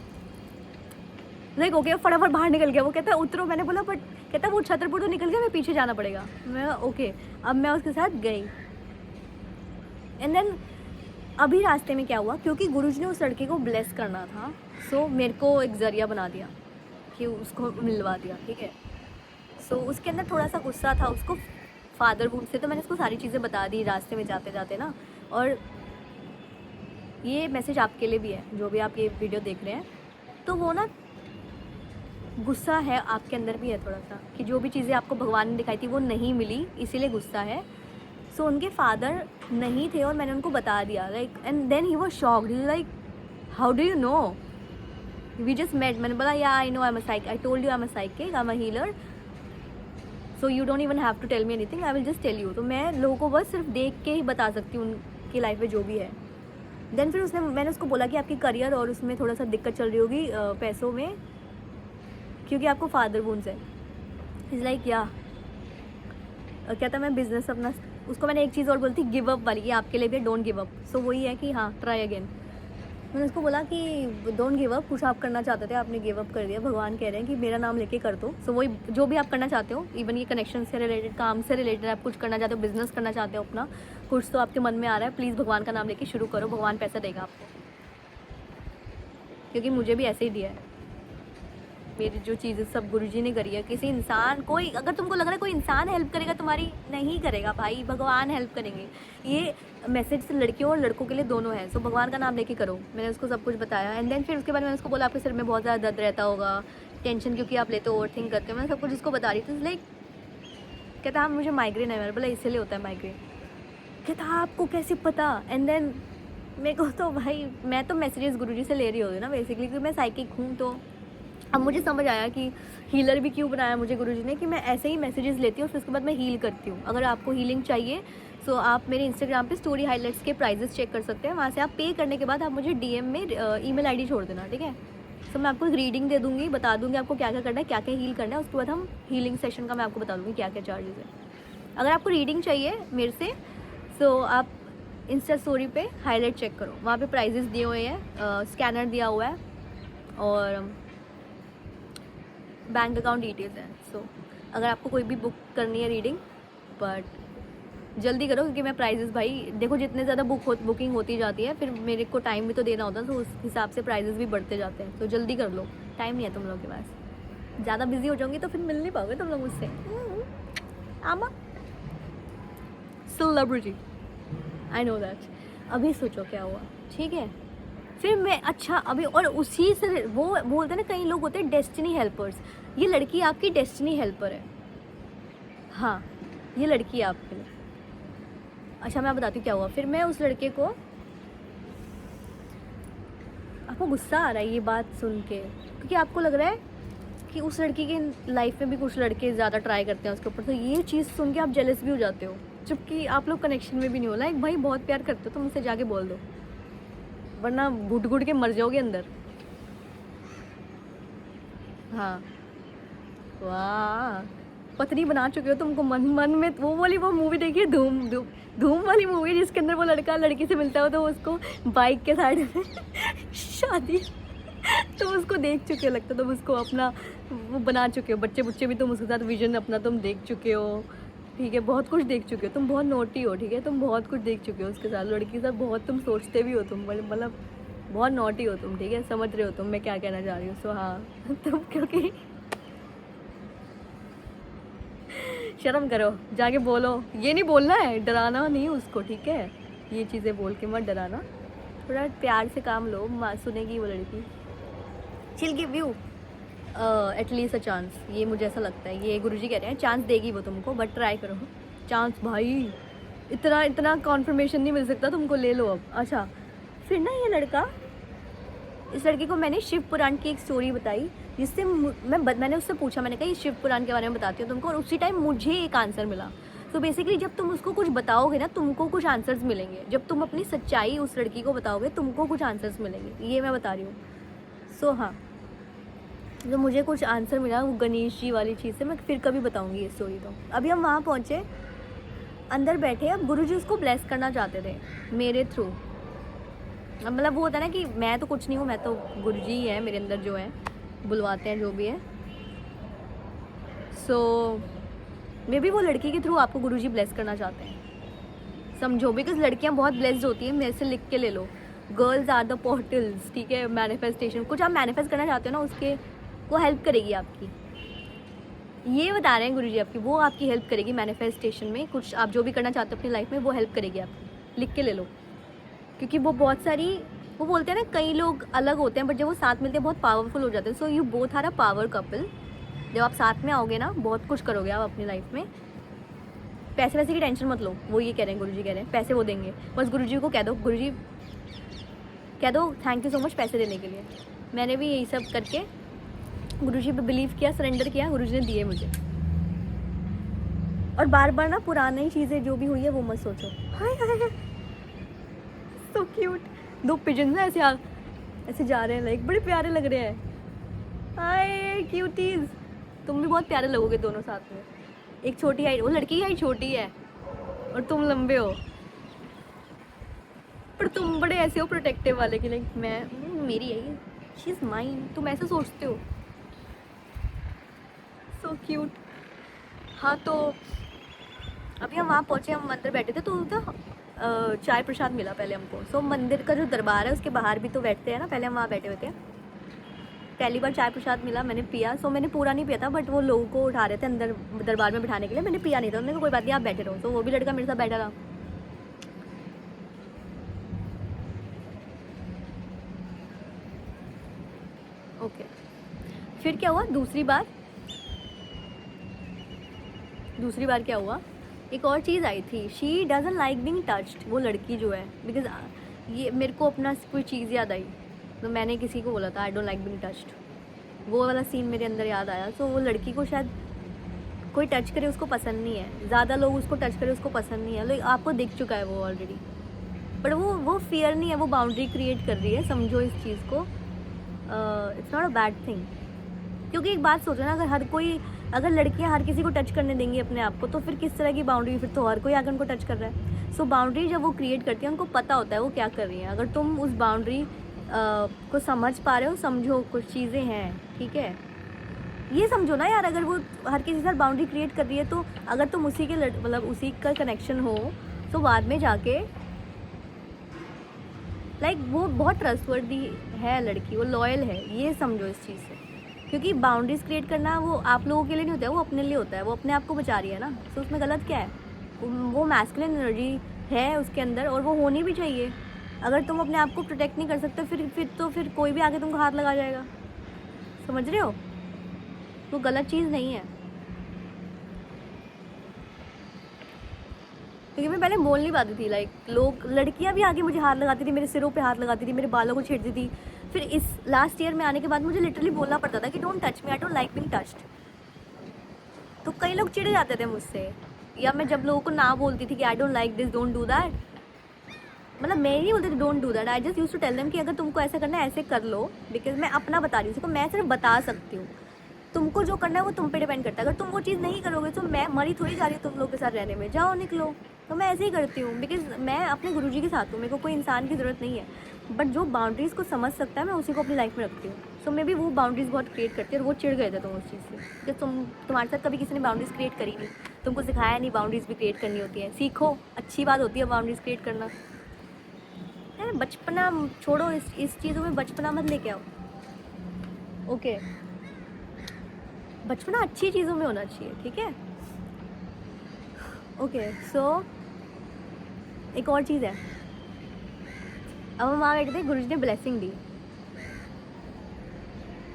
Like okay, फटाफट बाहर निकल गया। वो कहता है उतरो। मैंने बोला बट, कहता वो छतरपुर तो निकल गया, मैं पीछे जाना पड़ेगा। मैं ओके, अब मैं उसके साथ गई। एंड देन अभी रास्ते में क्या हुआ, क्योंकि गुरुजी ने उस लड़के को ब्लेस करना था, सो मेरे को एक ज़रिया बना दिया कि उसको मिलवा दिया, ठीक है। सो उसके अंदर थोड़ा सा गुस्सा था उसको फादर वुड से, तो मैंने उसको सारी चीज़ें बता दी रास्ते में जाते जाते ना। और ये मैसेज आपके लिए भी है, जो भी आप ये वीडियो देख रहे हैं, तो वो ना गुस्सा है आपके अंदर भी है थोड़ा सा, कि जो भी चीज़ें आपको भगवान ने दिखाई थी वो नहीं मिली, इसीलिए गुस्सा है। सो उनके फादर नहीं थे और मैंने उनको बता दिया, like, and then he was shocked, he like how do you know, we just met. मैंने बोला yeah I know, I am a psych, I told you I am a psychic, I am a healer, so you don't even have to tell me anything, I will just tell you. तो मैं लोगों को बस सिर्फ देख के ही बता सकती हूँ उनकी लाइफ में जो भी है। देन फिर मैंने उसको बोला कि आपकी करियर और उसमें थोड़ा सा दिक्कत चल रही होगी पैसों में, क्योंकि आपको फादर वुंड्स है। इज़ लाइक या क्या था, मैं बिजनेस अपना, उसको मैंने एक चीज़ और बोली थी, गिव अप वाली, ये आपके लिए भी डोंट गिव अप। सो वही है कि हाँ, ट्राई अगेन। मैंने उसको बोला कि डोंट गिव अप, कुछ आप करना चाहते थे आपने गिव अप कर दिया, भगवान कह रहे हैं कि मेरा नाम लेके कर दो। सो वही जो भी आप करना चाहते हो, इवन ये कनेक्शन से रिलेटेड, काम से रिलेटेड, आप कुछ करना चाहते हो, बिजनेस करना चाहते हो अपना, कुछ तो आपके मन में आ रहा है, प्लीज़ भगवान का नाम लेके शुरू करो, भगवान पैसा देगा आपको। क्योंकि मुझे भी ऐसे ही दिया है, मेरी जो चीज़ें सब गुरुजी ने करी है। किसी इंसान, कोई, अगर तुमको लग रहा है कोई इंसान हेल्प करेगा तुम्हारी, नहीं करेगा भाई, भगवान हेल्प करेंगे। ये मैसेज लड़कियों और लड़कों के लिए दोनों है। सो भगवान का नाम लेके करो। मैंने उसको सब कुछ बताया एंड देन फिर उसके बाद मैंने उसको बोला आपके सिर में बहुत ज़्यादा दर्द रहता होगा, टेंशन क्योंकि आप लेते हो, ओवर थिंक करते हो। मैंने सब कुछ उसको बता रही थी। लाइक कहता हाँ मुझे माइग्रेन है। मैंने बोला इसीलिए होता है माइग्रेन। कहता आपको कैसे पता? एंड देन मेरे को तो भाई, मैं तो मैसेजेस गुरुजी से ले रही होती ना बेसिकली, क्योंकि मैं साइकिक हूँ। तो अब मुझे समझ आया कि हीलर भी क्यों बनाया मुझे गुरुजी ने, कि मैं ऐसे ही मैसेजेस लेती हूँ फिर उसके बाद मैं हील करती हूँ। अगर आपको हीलिंग चाहिए सो आप मेरे इंस्टाग्राम पे स्टोरी हाइलाइट्स के प्राइजेस चेक कर सकते हैं। वहाँ से आप पे करने के बाद आप मुझे डीएम में ईमेल आईडी छोड़ देना, ठीक है। सो मैं आपको एक रीडिंग दे दूँगी, बता दूँगी आपको क्या क्या करना है, क्या क्या हील करना है। उसके बाद हम हीलिंग सेशन का मैं आपको बता दूँगी क्या क्या चार्जेस है। अगर आपको रीडिंग चाहिए मेरे से सो आप इंस्टा स्टोरी पे हाईलाइट चेक करो, वहाँ पे प्राइजेस दिए हुए हैं, स्कैनर दिया हुआ है और बैंक अकाउंट डिटेल्स हैं। सो अगर आपको कोई भी बुक करनी है रीडिंग, बट जल्दी करो क्योंकि मैं प्राइजेस, भाई देखो जितने ज़्यादा बुकिंग होती जाती है फिर मेरे को टाइम भी तो देना होता है, तो उस हिसाब से प्राइजेस भी बढ़ते जाते हैं। तो जल्दी कर लो, टाइम नहीं है तुम लोगों के पास। ज़्यादा बिजी हो जाओगे तो फिर मिल नहीं पाओगे तुम लोग मुझसे। आमा सेलिब्रिटी, आई नो दैट। अभी सोचो क्या हुआ, ठीक है। फिर मैं अच्छा अभी, और उसी से वो बोलते हैं ना, कई लोग होते हैं डेस्टिनी हेल्पर्स। ये लड़की आपकी डेस्टिनी हेल्पर है। हाँ, ये लड़की है आपके लिए। अच्छा मैं बताती हूँ क्या हुआ। फिर मैं उस लड़के को, आपको गुस्सा आ रहा है ये बात सुन के, क्योंकि आपको लग रहा है कि उस लड़की की लाइफ में भी कुछ लड़के ज़्यादा ट्राई करते हैं उसके ऊपर, तो ये चीज़ सुन के आप जेलस भी हो जाते हो, जबकि आप लोग कनेक्शन में भी नहीं हो। लाइक भाई बहुत प्यार करते हो तो मुझसे जाके बोल दो, वरना घुट घुट के मर जाओगे अंदर। हाँ वाह, पत्नी बना चुके हो तुमको मन मन में। वो वाली वो मूवी देखिए, धूम धूम धूम वाली मूवी, जिसके अंदर वो लड़का लड़की से मिलता हो तो उसको बाइक के साइड में शादी, तुम उसको देख चुके हो लगता, तुम उसको अपना वो बना चुके हो, बच्चे बुच्चे भी तुम उसके साथ विजन अपना तुम देख चुके हो, ठीक है। बहुत कुछ देख चुके हो तुम, बहुत नोटी हो, ठीक है। तुम बहुत कुछ देख चुके हो उसके साथ, लड़की के साथ बहुत तुम सोचते भी हो तुम, मतलब बहुत नोटी हो तुम, ठीक है। समझ रहे हो तुम मैं क्या कहना चाह रही हूँ। सो हाँ तुम, क्योंकि शर्म करो, जाके बोलो। ये नहीं बोलना है, डराना नहीं उसको, ठीक है। ये चीज़ें बोल के मत डराना, थोड़ा प्यार से काम लो। सुनेगी वो लड़की। शील give you at least a chance, ये मुझे ऐसा लगता है। ये गुरुजी कह रहे हैं चांस देगी वो तुमको, बट ट्राई करो चांस। भाई इतना कॉन्फर्मेशन नहीं मिल सकता तुमको, ले लो अब। अच्छा फिर ना ये लड़का, इस लड़के को मैंने शिव पुराण की एक स्टोरी बताई, जिससे मैंने उससे पूछा, मैंने कहा ये शिव पुराण के बारे में बताती हूँ तुमको, और उसी टाइम मुझे एक आंसर मिला। तो बेसिकली जब तुम उसको कुछ बताओगे ना, तुमको कुछ आंसर्स मिलेंगे। जब तुम अपनी सच्चाई उस लड़की को बताओगे, तुमको कुछ आंसर्स मिलेंगे, ये मैं बता रही हूँ। सो हाँ, तो मुझे कुछ आंसर मिला वो गणेश जी वाली चीज़ से, मैं फिर कभी बताऊँगी ये स्टोरी। तो अभी हम वहाँ पहुँचे, अंदर बैठे। अब गुरुजी उसको ब्लेस करना चाहते थे मेरे थ्रू। मतलब वो होता है ना कि मैं तो कुछ नहीं हूँ, मैं तो गुरुजी ही है मेरे अंदर जो है, बुलवाते हैं जो भी है। सो मे बी वो लड़की के थ्रू आपको गुरुजी ब्लेस करना चाहते हैं। समझो, बिकॉज लड़कियां बहुत ब्लेस्ड होती हैं, मेरे से लिख के ले लो, गर्ल्स आर द पोर्टल्स, ठीक है, मैनिफेस्टेशन, कुछ आप मैनिफेस्ट करना चाहते हो ना, उसके वो हेल्प करेगी आपकी, ये बता रहे हैं गुरुजी आपकी, वो आपकी हेल्प करेगी मैनिफेस्टेशन में, कुछ आप जो भी करना चाहते हो अपनी लाइफ में वो हेल्प करेगी आपकी, लिख के ले लो, क्योंकि वो बहुत सारी, वो बोलते हैं ना कई लोग अलग होते हैं बट जब वो साथ मिलते हैं बहुत पावरफुल हो जाते हैं, so you both are a power couple, जब आप साथ में आओगे ना बहुत कुछ करोगे आप अपनी लाइफ में। पैसे वैसे की टेंशन मत लो, वो ये कह रहे हैं गुरुजी कह रहे हैं पैसे वो देंगे, बस गुरुजी को कह दो, गुरुजी कह दो थैंक यू सो मच पैसे देने के लिए। मैंने भी यही सब करके गुरुजी पे बिलीव किया, सरेंडर किया, गुरुजी ने दिए मुझे। और बार बार ना पुरानी चीज़ें जो भी हुई है वो मत सोचो। हाय हाय सो क्यूट, दो पिजन ना ऐसे जा रहे हैं, लाइक बड़े प्यारे लग रहे हैं। हाय क्यूटीज, तुम भी बहुत प्यारे लगोगे दोनों साथ में। एक छोटी हाइट, वो लड़की की हाइट छोटी है और तुम लंबे हो, पर तुम बड़े ऐसे हो प्रोटेक्टिव वाले कि लाइक मैं मेरी है ये, शी इज़ माइन, तुम ऐसे सोचते हो। So cute. हाँ तो अभी हम वहाँ पहुँचे, हम मंदिर बैठे थे तो चाय प्रसाद मिला पहले हमको। सो मंदिर का जो दरबार है उसके बाहर भी तो बैठते हैं ना, पहले हम वहाँ बैठे हुए थे, पहली बार चाय प्रसाद मिला, मैंने पिया। सो मैंने पूरा नहीं पिया था बट वो लोगों को उठा रहे थे अंदर दरबार में बिठाने के लिए, मैंने पिया नहीं था, उन्होंने कहा कोई बात नहीं आप बैठे रहो। तो वो भी लड़का मेरे साथ बैठा था। ओके फिर क्या हुआ, दूसरी बार क्या हुआ, एक और चीज़ आई थी, she doesn't like being touched, वो लड़की जो है, बिकॉज ये मेरे को अपना कोई चीज़ याद आई, तो मैंने किसी को बोला था आई डोंट लाइक बीइंग टच्ड, वो वाला सीन मेरे अंदर याद आया। सो वो लड़की को शायद कोई टच करे उसको पसंद नहीं है, ज़्यादा लोग उसको टच करे उसको पसंद नहीं है, लाइक आपको दिख चुका है वो ऑलरेडी, बट वो फियर नहीं है, वो बाउंड्री क्रिएट कर रही है, समझो इस चीज़ को। It's not a bad thing, क्योंकि एक बात सोचो ना, अगर लड़कियां हर किसी को टच करने देंगी अपने आप को, तो फिर किस तरह की बाउंड्री, फिर तो हर कोई आकर उनको टच कर रहा है। सो बाउंड्री जब वो क्रिएट करती है उनको पता होता है वो क्या कर रही हैं, अगर तुम उस बाउंड्री को समझ पा रहे हो, समझो कुछ चीज़ें हैं, ठीक है, ये समझो ना यार, अगर वो हर किसी के साथ बाउंड्री क्रिएट कर रही है तो अगर तुम उसी के मतलब उसी का कनेक्शन हो तो बाद में जाके लाइक वो बहुत ट्रस्टवर्दी है लड़की, वो लॉयल है, ये समझो इस चीज़ से। क्योंकि बाउंड्रीज क्रिएट करना वो आप लोगों के लिए नहीं होता है, वो अपने लिए होता है, वो अपने आप को बचा रही है ना, तो उसमें गलत क्या है, वो मैस्कुलिन एनर्जी है उसके अंदर और वो होनी भी चाहिए। अगर तुम अपने आप को प्रोटेक्ट नहीं कर सकते फिर कोई भी आके तुमको हाथ लगा जाएगा, समझ रहे हो, वो गलत चीज़ नहीं है। क्योंकि मैं पहले बोल नहीं पाती थी, लाइक लड़कियां भी आके मुझे हाथ लगाती थी, मेरे सिरों पे हाथ लगाती थी, मेरे बालों को छेड़ती थी। फिर इस लास्ट ईयर में आने के बाद मुझे लिटरली बोलना पड़ता था कि don't touch me, I don't like being touched. तो कई लोग चिढ़ जाते थे मुझसे, या मैं जब लोगों को ना बोलती थी कि I don't like this, don't do that, मतलब मैं नहीं बोलती थी don't do that, I just use to tell them कि अगर तुमको ऐसा करना है ऐसे कर लो, बिकॉज मैं अपना बता रही हूँ, तो मैं सिर्फ बता सकती हूँ, तुमको जो करना है वो तुम पे डिपेंड करता है। अगर तुम वो चीज़ नहीं करोगे तो मैं मरी थोड़ी जा रही हूँ तुम लोग के साथ रहने में, जाओ निकलो। तो मैं ऐसे ही करती हूँ, बिकॉज मैं अपने गुरुजी के साथ हूँ, मेरे को कोई इंसान की ज़रूरत नहीं है, बट जो बाउंड्रीज़ को समझ सकता है मैं उसी को अपनी लाइफ में रखती हूँ। सो मैं भी वो बाउंड्रीज़ बहुत क्रिएट करती है और वो चिढ़ गए थे तुम उस चीज़ से कि तुम्हारे साथ कभी किसी ने बाउंड्रीज़ क्रिएट करी नहीं, तुमको सिखाया नहीं बाउंड्रीज़ भी क्रिएट करनी होती है, सीखो, अच्छी बात होती है बाउंड्रीज़ क्रिएट करना। बचपना छोड़ो, इस चीज़ों में बचपना मत लेके आओ, ओके, बचपना अच्छी चीज़ों में होना चाहिए, ठीक है, ओके। सो एक और चीज़ है, अब हम वहाँ बैठे थे, गुरुजी ने ब्लेसिंग दी,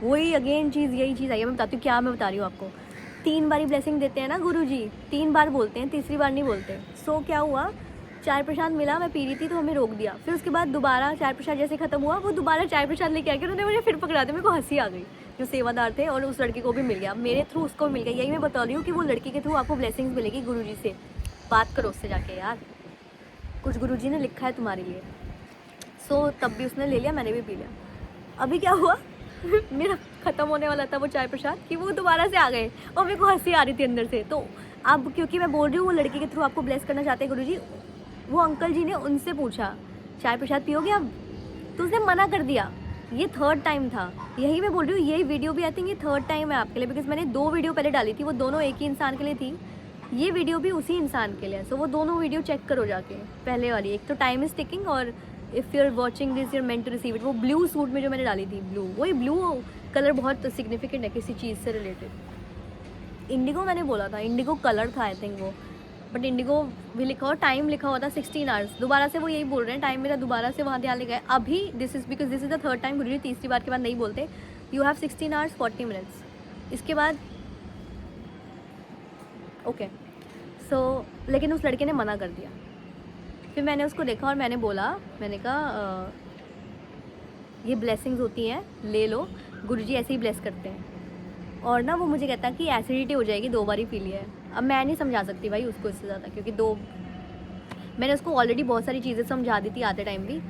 वही अगेन चीज़, यही चीज़ आई है, मैं बताती हूँ क्या मैं बता रही हूँ आपको। 3 बारी ब्लेसिंग देते हैं ना गुरुजी, 3 बार बोलते हैं, तीसरी बार नहीं बोलते। सो क्या हुआ, चाय प्रसाद मिला, मैं पी रही थी तो हमें रोक दिया, फिर उसके बाद दोबारा चाय प्रसाद जैसे ख़त्म हुआ, वो दोबारा चाय प्रसाद लेके आके उन्होंने मुझे फिर पकड़ा दिया, मेरे को हंसी आ गई, जो सेवादार थे, और उस लड़की को भी मिल गया, मेरे थ्रू उसको भी मिल गया। यही मैं बता रही हूँ कि वो लड़की के थ्रू आपको ब्लेसिंग्स मिलेगी गुरुजी से, बात करो उससे जाके यार, कुछ गुरुजी ने लिखा है तुम्हारे लिए। सो तब भी उसने ले लिया, मैंने भी पी लिया। अभी क्या हुआ मेरा ख़त्म होने वाला था वो चाय प्रसाद कि वो दोबारा से आ गए और मेरे को हंसी आ रही थी अंदर से। तो अब क्योंकि मैं बोल रही हूँ वो लड़की के थ्रू आपको ब्लेस करना चाहते हैं गुरुजी, वो अंकल जी ने उनसे पूछा चाय प्रसाद पियोगे आप, तो उसने मना कर दिया। ये 3rd टाइम था, यही मैं बोल रही हूँ, यही वीडियो भी आई थिंक ये 3rd टाइम है आपके लिए, बिकॉज मैंने 2 वीडियो पहले डाली थी, वो दोनों एक ही इंसान के लिए थी। ये वीडियो भी उसी इंसान के लिए है। सो वो दोनों वीडियो चेक करो जाके, पहले वाली, एक तो टाइम इज़ टिकिंग और if you are watching this you're meant to receive it. वो ब्लू सूट में जो मैंने डाली थी, ब्लू, वही ब्लू कलर बहुत सिग्निफिकेंट है किसी चीज़ से रिलेटेड। इंडिगो मैंने बोला था, इंडिगो कलर था आई थिंक वो, बट इंडिगो भी लिखा और टाइम लिखा हुआ था 16 आवर्स। दोबारा से वो यही बोल रहे हैं, टाइम मेरा दोबारा से वहाँ ध्यान लिखा है अभी। This is because this is the third time, Guruji तीसरी बार के बाद नहीं बोलते। You have 16 hours 40 minutes. इसके बाद ओके सो लेकिन उस लड़के ने मना कर दिया। फिर मैंने उसको देखा और मैंने बोला, मैंने कहा ये ब्लेसिंग्स होती हैं, ले लो, गुरुजी ऐसे ही ब्लेस करते हैं। और ना वो मुझे कहता कि एसिडिटी हो जाएगी, 2 बार ही पी लिया है। अब मैं नहीं समझा सकती भाई उसको इससे ज़्यादा, क्योंकि मैंने उसको ऑलरेडी बहुत सारी चीज़ें समझा दी थी आते टाइम भी।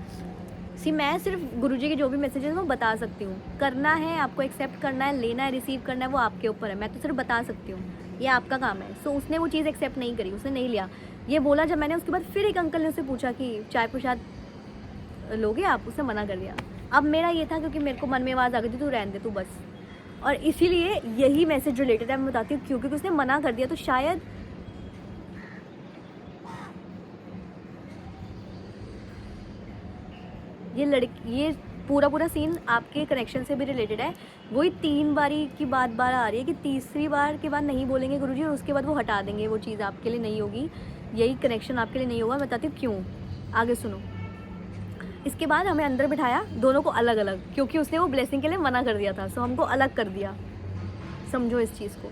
मैं सिर्फ गुरुजी के जो भी मैसेजेस वो बता सकती हूँ। करना है आपको, एक्सेप्ट करना है, लेना है, रिसीव करना है, वो आपके ऊपर है। मैं तो सिर्फ बता सकती हूँ, ये आपका काम है। सो उसने वो चीज़ एक्सेप्ट नहीं करी, उसने नहीं लिया। ये बोला जब मैंने, उसके बाद फिर एक अंकल ने उससे पूछा कि चाय प्रसाद लोगे आप, उसने मना कर दिया। अब मेरा ये था, क्योंकि मेरे को मन में आवाज़ आ गई थी, तू रहने दे, तू बस। और इसीलिए यही मैसेज रिलेटेड है, मैं बताती हूँ क्यों, क्योंकि उसने मना कर दिया। तो शायद ये पूरा सीन आपके कनेक्शन से भी रिलेटेड है। वही 3 बारी की बार आ रही है कि तीसरी बार के बाद नहीं बोलेंगे गुरुजी, और उसके बाद वो हटा देंगे, वो चीज़ आपके लिए नहीं होगी, यही कनेक्शन आपके लिए नहीं होगा। मैं बताती हूँ क्यों, आगे सुनो। इसके बाद हमें अंदर बिठाया दोनों को अलग अलग, क्योंकि उसने वो ब्लेसिंग के लिए मना कर दिया था। सो हमको अलग कर दिया, समझो इस चीज़ को,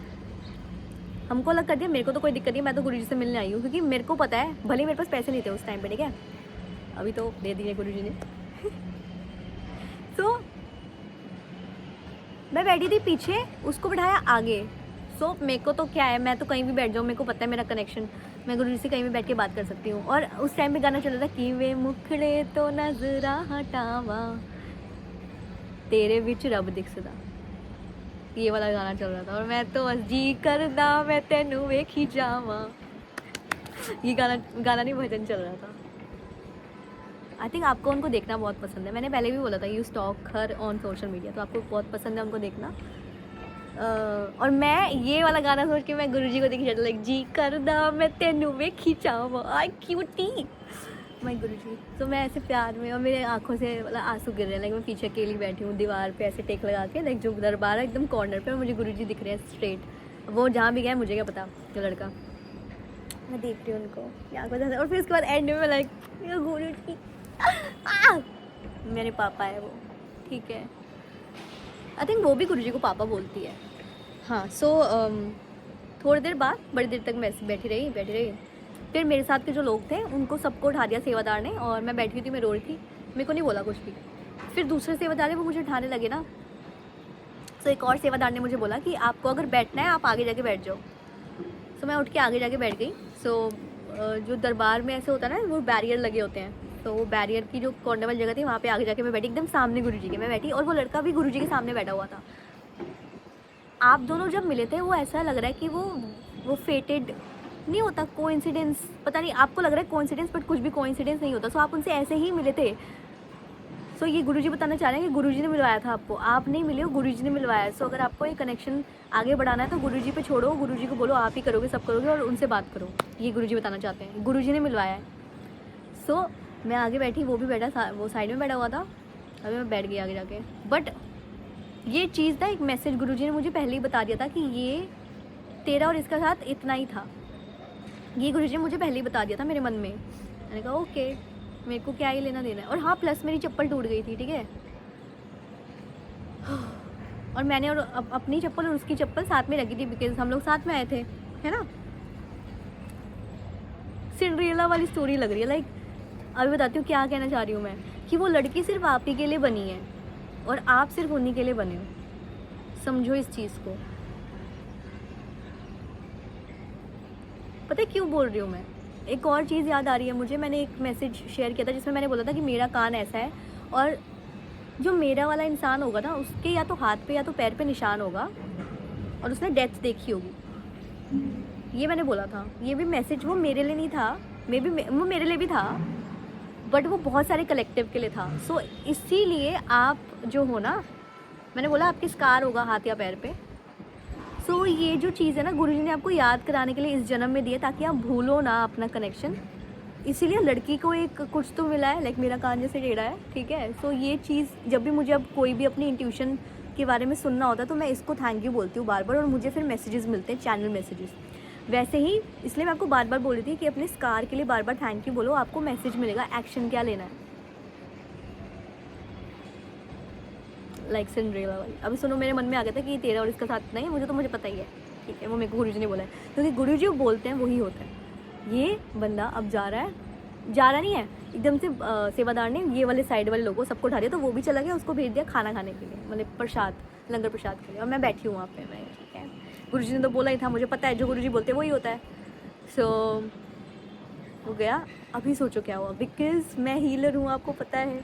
हमको अलग कर दिया। मेरे को तो कोई दिक्कत नहीं, मैं तो गुरुजी से मिलने आई हूँ, क्योंकि मेरे को पता है, भले मेरे पास पैसे नहीं थे उस टाइम पे, ठीक है, अभी तो दे दिए गुरुजी ने। तो मैं बैठी थी पीछे, उसको बिठाया आगे। सो मेरे को तो क्या है, मैं तो कहीं भी बैठ जाऊँ, मेरे को पता है मेरा कनेक्शन, मैं गुरुजी से कहीं भी बैठ के बात कर सकती हूँ। और उस टाइम पे गाना चल रहा था कि वे मुखड़े तो नजरा हटावा तेरे विच रब दिखदा, ये वाला गाना चल रहा था। और मैं तो बस जी करदा मैं तेनू वेखी जावा, ये गाना नहीं, भजन चल रहा था। आई थिंक आपको उनको देखना बहुत पसंद है, मैंने पहले भी बोला था, you stock her on social media, तो आपको बहुत पसंद है उनको देखना। और मैं ये वाला गाना सोच के मैं गुरुजी को देखी जाती, लाइक जी करदा मैं तेनू वेखी जावा, आई क्यूटी माय गुरुजी। तो मैं ऐसे प्यार में, और मेरे आंखों से मतलब आंसू गिर रहे हैं, लाइक मैं पीछे अकेली बैठी हूँ दीवार पे ऐसे टेक लगा के, लाइक जो दरबार है एकदम कॉर्नर पे, और मुझे गुरुजी दिख रहे हैं स्ट्रेट। वो जहाँ भी गया मुझे क्या पता, जो लड़का, मैं देख रही हूँ उनको क्या पता। और फिर उसके बाद एंड में लाइक गुरुजी मेरे पापा है वो, ठीक है, आई थिंक वो भी गुरुजी को पापा बोलती है। हाँ सो थोड़ी देर बाद, बड़ी देर तक मैं ऐसे बैठी रही। फिर मेरे साथ के जो लोग थे उनको सबको उठा दिया सेवादार ने, और मैं बैठी हुई थी, मैं रो रही थी, मेरे को नहीं बोला कुछ भी। फिर दूसरे सेवादार ने वो मुझे उठाने लगे ना, तो एक और सेवादार ने मुझे बोला कि आपको अगर बैठना है आप आगे जाके बैठ जाओ। सो मैं उठ के आगे जाके बैठ गई। सो जो दरबार में ऐसे होता है ना, वो बैरियर लगे होते हैं, तो वो बैरियर की जो कॉर्नर वाली जगह थी, वहाँ पे आगे जाके मैं बैठी, एकदम सामने गुरुजी के मैं बैठी, और वो लड़का भी गुरुजी के सामने बैठा हुआ था। आप दोनों जब मिले थे, वो ऐसा लग रहा है कि वो फेटेड नहीं होता, कोइंसिडेंस, पता नहीं आपको लग रहा है कोइंसिडेंस, बट कुछ भी कोइंसिडेंस नहीं होता। सो आप उनसे ऐसे ही मिले थे। सो ये गुरुजी बताना चाह रहे हैं कि गुरुजी ने मिलवाया था आपको, आप नहीं मिले हो, गुरुजी ने मिलवाया है। सो अगर आपको ये कनेक्शन आगे बढ़ाना है तो गुरुजी पे छोड़ो, गुरुजी को बोलो आप ही करोगे, सब करोगे, और उनसे बात करो, ये गुरुजी बताना चाहते हैं, गुरुजी ने मिलवाया है। सो मैं आगे बैठी, वो भी बैठा, वो साइड में बैठा हुआ था, अभी मैं बैठ गई आगे जाके। बट ये चीज़ था, एक मैसेज गुरुजी ने मुझे पहले ही बता दिया था कि ये तेरा और इसका साथ इतना ही था, ये गुरुजी ने मुझे पहले ही बता दिया था मेरे मन में। मैंने कहा ओके, मेरे को क्या ही लेना देना है। और हाँ, प्लस मेरी चप्पल टूट गई थी, ठीक है, और मैंने और अपनी चप्पल और उसकी चप्पल साथ में रखी थी, बिकॉज हम लोग साथ में आए थे, है ना। सिंड्रेला वाली स्टोरी लग रही है, लाइक अभी बताती हूँ क्या कहना चाह रही हूँ मैं, कि वो लड़की सिर्फ आप ही के लिए बनी है और आप सिर्फ उन्हीं के लिए बने हो, समझो इस चीज़ को। पता है क्यों बोल रही हूँ मैं, एक और चीज़ याद आ रही है मुझे, मैंने एक मैसेज शेयर किया था जिसमें मैंने बोला था कि मेरा कान ऐसा है, और जो मेरा वाला इंसान होगा ना, उसके या तो हाथ पे या तो पैर पे निशान होगा, और उसने डेथ देखी होगी, ये मैंने बोला था। ये भी मैसेज वो मेरे लिए नहीं था, वो मेरे लिए भी था, बट वो बहुत सारे कलेक्टिव के लिए था। सो इसीलिए आप जो हो ना, मैंने बोला आपकी स्कार होगा हाथ या पैर पे, सो ये जो चीज़ है ना, गुरुजी ने आपको याद कराने के लिए इस जन्म में दी है, ताकि आप भूलो ना अपना कनेक्शन। इसीलिए लड़की को एक कुछ तो मिला है, लाइक मेरा कान जैसे टेढ़ा है, ठीक है। सो ये चीज़ जब भी मुझे अब कोई भी अपनी इंट्यूशन के बारे में सुनना होता है तो मैं इसको थैंक यू बोलती हूँ बार बार, और मुझे फिर मैसेजेस मिलते हैं, चैनल मैसेजेस। वैसे ही इसलिए मैं आपको बार बार बोल रही थी कि अपने स्कार के लिए बार बार थैंक यू बोलो, आपको मैसेज मिलेगा, एक्शन क्या लेना है। लाइक सिंड्रेला वाली। अभी सुनो, मेरे मन में आ गया था कि तेरा और इसका साथ नहीं है, मुझे पता ही है, ठीक है। वो मेरे को गुरुजी ने बोला है, क्योंकि गुरुजी जो बोलते हैं वही होता है। ये बंदा अब जा रहा नहीं है एकदम से, सेवादार ने ये वाले साइड वाले लोगों सबको उठा दिया, तो वो भी चला गया, उसको भेज दिया खाना खाने के लिए, मतलब प्रसाद, लंगर प्रसाद के लिए, और मैं बैठी हूँ वहाँ पे। मैं ठीक है, गुरुजी ने तो बोला ही था, मुझे पता है जो गुरुजी बोलते हैं वही होता है। सो हो गया। अभी सोचो क्या हुआ, बिकॉज मैं हीलर हूँ, आपको पता है,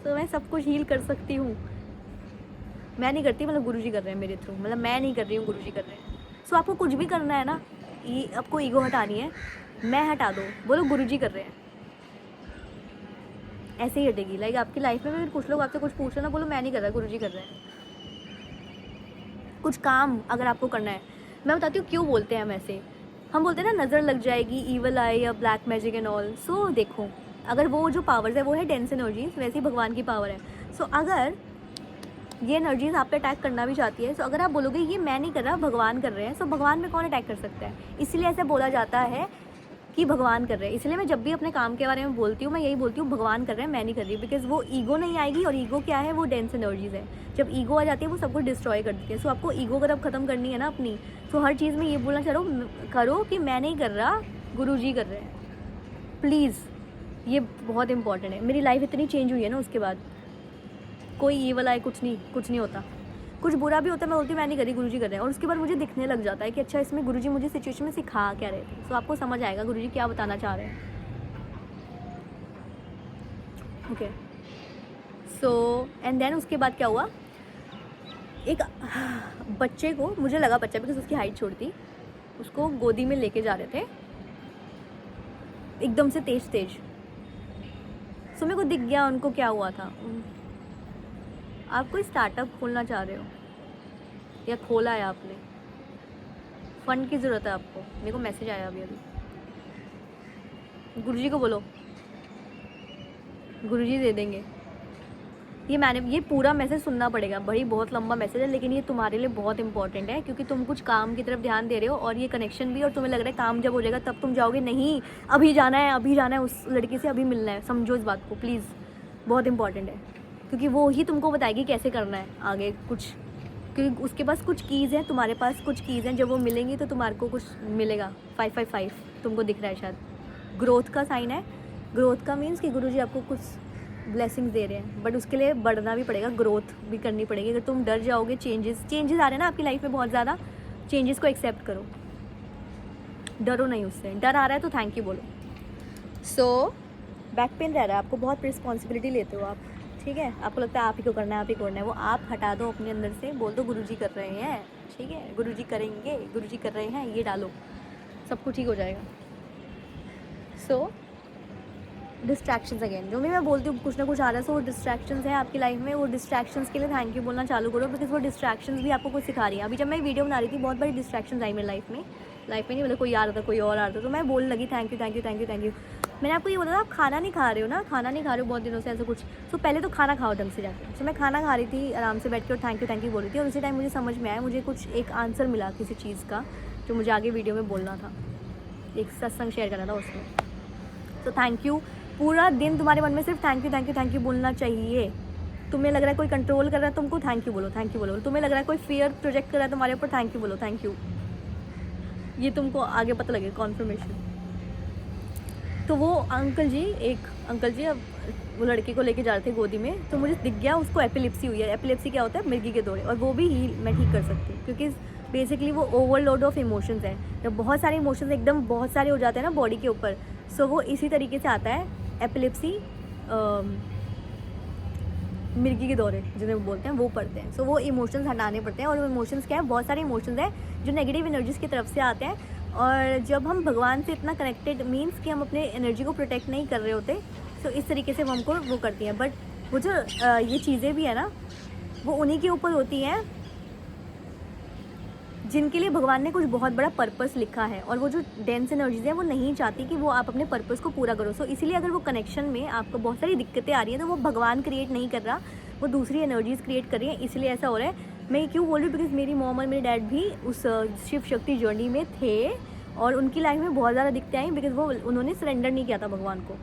तो मैं सब कुछ हील कर सकती हूँ। मैं नहीं करती, मतलब गुरुजी कर रहे हैं मेरे थ्रू, मतलब मैं नहीं कर रही हूँ, गुरुजी कर रहे हैं। सो आपको कुछ भी करना है ना, ये आपको ईगो हटानी है, मैं हटा दो, बोलो गुरुजी कर रहे हैं, ऐसे ही हटेगी। लाइक आपकी लाइफ में अगर कुछ लोग आपसे कुछ पूछ रहे ना, बोलो मैं नहीं कर रहा, गुरुजी कर रहे हैं। कुछ काम अगर आपको करना है, मैं बताती हूँ क्यों बोलते हैं हम ऐसे। हम बोलते हैं ना नज़र लग जाएगी, ईवल आई या ब्लैक मैजिक एंड ऑल। सो देखो, अगर वो जो पावर्स है वो है डेंस एनर्जीज, वैसे ही भगवान की पावर है। सो अगर ये एनर्जीज आप पे अटैक करना भी चाहती है, सो अगर आप बोलोगे ये मैं नहीं कर रहा, भगवान कर रहे हैं, सो भगवान में कौन अटैक कर सकता है। इसलिए ऐसा बोला जाता है कि भगवान कर रहे हैं। इसलिए मैं जब भी अपने काम के बारे में बोलती हूँ, मैं यही बोलती हूँ भगवान कर रहे हैं, मैं नहीं कर रही, बिकॉज वो ईगो नहीं आएगी। और ईगो क्या है, वो डेंस एनर्जीज है। जब ईगो आ जाती है वो सब कुछ डिस्ट्रॉय कर देती है। सो आपको ईगो अगर अब खत्म करनी है ना अपनी, तो हर चीज़ में ये बोलना करो कि मैं नहीं कर रहा, गुरुजी कर रहे हैं। प्लीज़, ये बहुत इंपॉर्टेंट है। मेरी लाइफ इतनी चेंज हुई है ना उसके बाद, कोई ईवल आए कुछ नहीं होता। कुछ बुरा भी होता है, मैं बोलती हूँ मैं नहीं करी, गुरुजी कर रहे हैं। और उसके बाद मुझे दिखने लग जाता है कि अच्छा इसमें गुरुजी मुझे सिचुएशन में सिखा क्या रहे थे। सो आपको समझ आएगा गुरुजी क्या बताना चाह रहे हैं। ओके, सो एंड देन उसके बाद क्या हुआ, एक बच्चे को, मुझे लगा बच्चा बिकॉज उसकी हाइट छोटी थी, उसको गोदी में लेके जा रहे थे एकदम से तेज। सो मेरे को दिख गया उनको क्या हुआ था। आप कोई स्टार्टअप खोलना चाह रहे हो या खोला है आपने, फंड की ज़रूरत है आपको, मेरे को मैसेज आया अभी गुरुजी को बोलो, गुरुजी दे देंगे। ये पूरा मैसेज सुनना पड़ेगा, बड़ी बहुत लंबा मैसेज है, लेकिन ये तुम्हारे लिए बहुत इंपॉर्टेंट है, क्योंकि तुम कुछ काम की तरफ ध्यान दे रहे हो और ये कनेक्शन भी, और तुम्हें लग रहा है काम जब हो जाएगा तब तुम जाओगे, नहीं अभी जाना है उस लड़की से, अभी मिलना है। समझो इस बात को प्लीज़, बहुत इंपॉर्टेंट है, क्योंकि वो ही तुमको बताएगी कैसे करना है आगे कुछ, क्योंकि उसके पास कुछ कीज़ हैं, तुम्हारे पास कुछ कीज़ हैं, जब वो मिलेंगी तो तुम्हारे को कुछ मिलेगा। 555 तुमको दिख रहा है शायद, ग्रोथ का साइन है। ग्रोथ का मीन्स कि गुरुजी आपको कुछ ब्लेसिंग्स दे रहे हैं, बट उसके लिए बढ़ना भी पड़ेगा, ग्रोथ भी करनी पड़ेगी। अगर तुम डर जाओगे, चेंजेस आ रहे हैं ना आपकी लाइफ में बहुत ज़्यादा, चेंजेस को एक्सेप्ट करो, डरो नहीं उससे। डर आ रहा है तो थैंक यू बोलो। सो बैक पेन रह रहा है आपको, बहुत रिस्पॉन्सिबिलिटी लेते हो आप, ठीक है। आपको लगता है आप ही को करना है, वो आप हटा दो अपने अंदर से, बोल दो गुरुजी कर रहे हैं, ठीक है, गुरुजी करेंगे, गुरुजी कर रहे हैं, ये डालो, सब कुछ ठीक हो जाएगा। सो डिस्ट्रैक्शंस अगेन, जो भी मैं बोलती हूँ कुछ ना कुछ आ रहा है, सो वो डिस्ट्रैक्शंस है आपकी लाइफ में, वो डिस्ट्रैक्शंस के लिए थैंक यू बोलना चालू करो, बिकॉज वो डिस्ट्रैक्शंस भी आपको कुछ सिखा रही है। अभी जब मैं वीडियो बना रही थी, बहुत बड़ी डिस्ट्रैक्शंस आई मेरी लाइफ में नहीं, मतलब कोई आ रहा था, कोई और आ रहा था, तो मैं बोलने लगी थैंक यू। मैंने आपको ये बोला था, आप खाना नहीं खा रहे हो ना, खाना नहीं खा रहे हो बहुत दिनों से ऐसा कुछ, तो पहले तो खाना खाओ ढंग से जाकर। तो मैं खाना खा रही थी आराम से बैठ के और थैंक यू बोल रही थी, और उसी टाइम मुझे समझ में आया, मुझे कुछ एक आंसर मिला किसी चीज़ का, जो मुझे आगे वीडियो में बोलना था, एक सत्संग शेयर करना था उसमें। तो थैंक यू, पूरा दिन तुम्हारे मन में सिर्फ थैंक यू बोलना चाहिए। तुम्हें लग रहा है कोई कंट्रोल कर रहा है तुमको, थैंक यू बोलो। तुम्हें लग रहा है कोई फियर प्रोजेक्ट कर रहा है तुम्हारे ऊपर, थैंक यू बोलो, थैंक यू। ये तुमको आगे पता लगेगा, कॉन्फर्मेशन। तो वो अंकल जी अब वो लड़के को लेके जा रहे थे गोदी में, तो मुझे दिख गया उसको एपिलिप्सी हुई है। एपिलिप्सी क्या होता है, मिर्गी के दौरे, और वो भी मैं ठीक कर सकती हूँ, क्योंकि बेसिकली वो ओवरलोड ऑफ इमोशंस है। जब बहुत सारे इमोशंस एकदम बहुत सारे हो जाते हैं ना बॉडी के ऊपर, सो वो इसी तरीके से आता है एपिलिप्सी, मिर्गी के दौरे जिन्हें बोलते हैं, वो पड़ते हैं। सो वो इमोशंस हटाने पड़ते हैं, और वो इमोशंस क्या है, बहुत सारे इमोशंस हैं जो नेगेटिव एनर्जीज़ की तरफ से आते हैं। और जब हम भगवान से इतना कनेक्टेड मीन्स कि हम अपने एनर्जी को प्रोटेक्ट नहीं कर रहे होते, तो इस तरीके से वो हमको वो करती हैं। बट वो जो ये चीज़ें भी है ना, वो उन्हीं के ऊपर होती हैं जिनके लिए भगवान ने कुछ बहुत बड़ा पर्पस लिखा है, और वो जो डेंस एनर्जीज हैं वो नहीं चाहती कि वो आप अपने पर्पस को पूरा करो। सो इसीलिए अगर वो कनेक्शन में आपको बहुत सारी दिक्कतें आ रही हैं तो वो भगवान क्रिएट नहीं कर रहा, वो दूसरी एनर्जीज क्रिएट कर रही हैं, इसलिए ऐसा हो रहा है। मैं क्यों बोल रही हूँ, बिकॉज मेरी मॉम और मेरे डैड भी उस शिव शक्ति जर्नी में थे और उनकी लाइफ में बहुत ज़्यादा दिक्कतें आई, बिकॉज वो उन्होंने सरेंडर नहीं किया था भगवान को।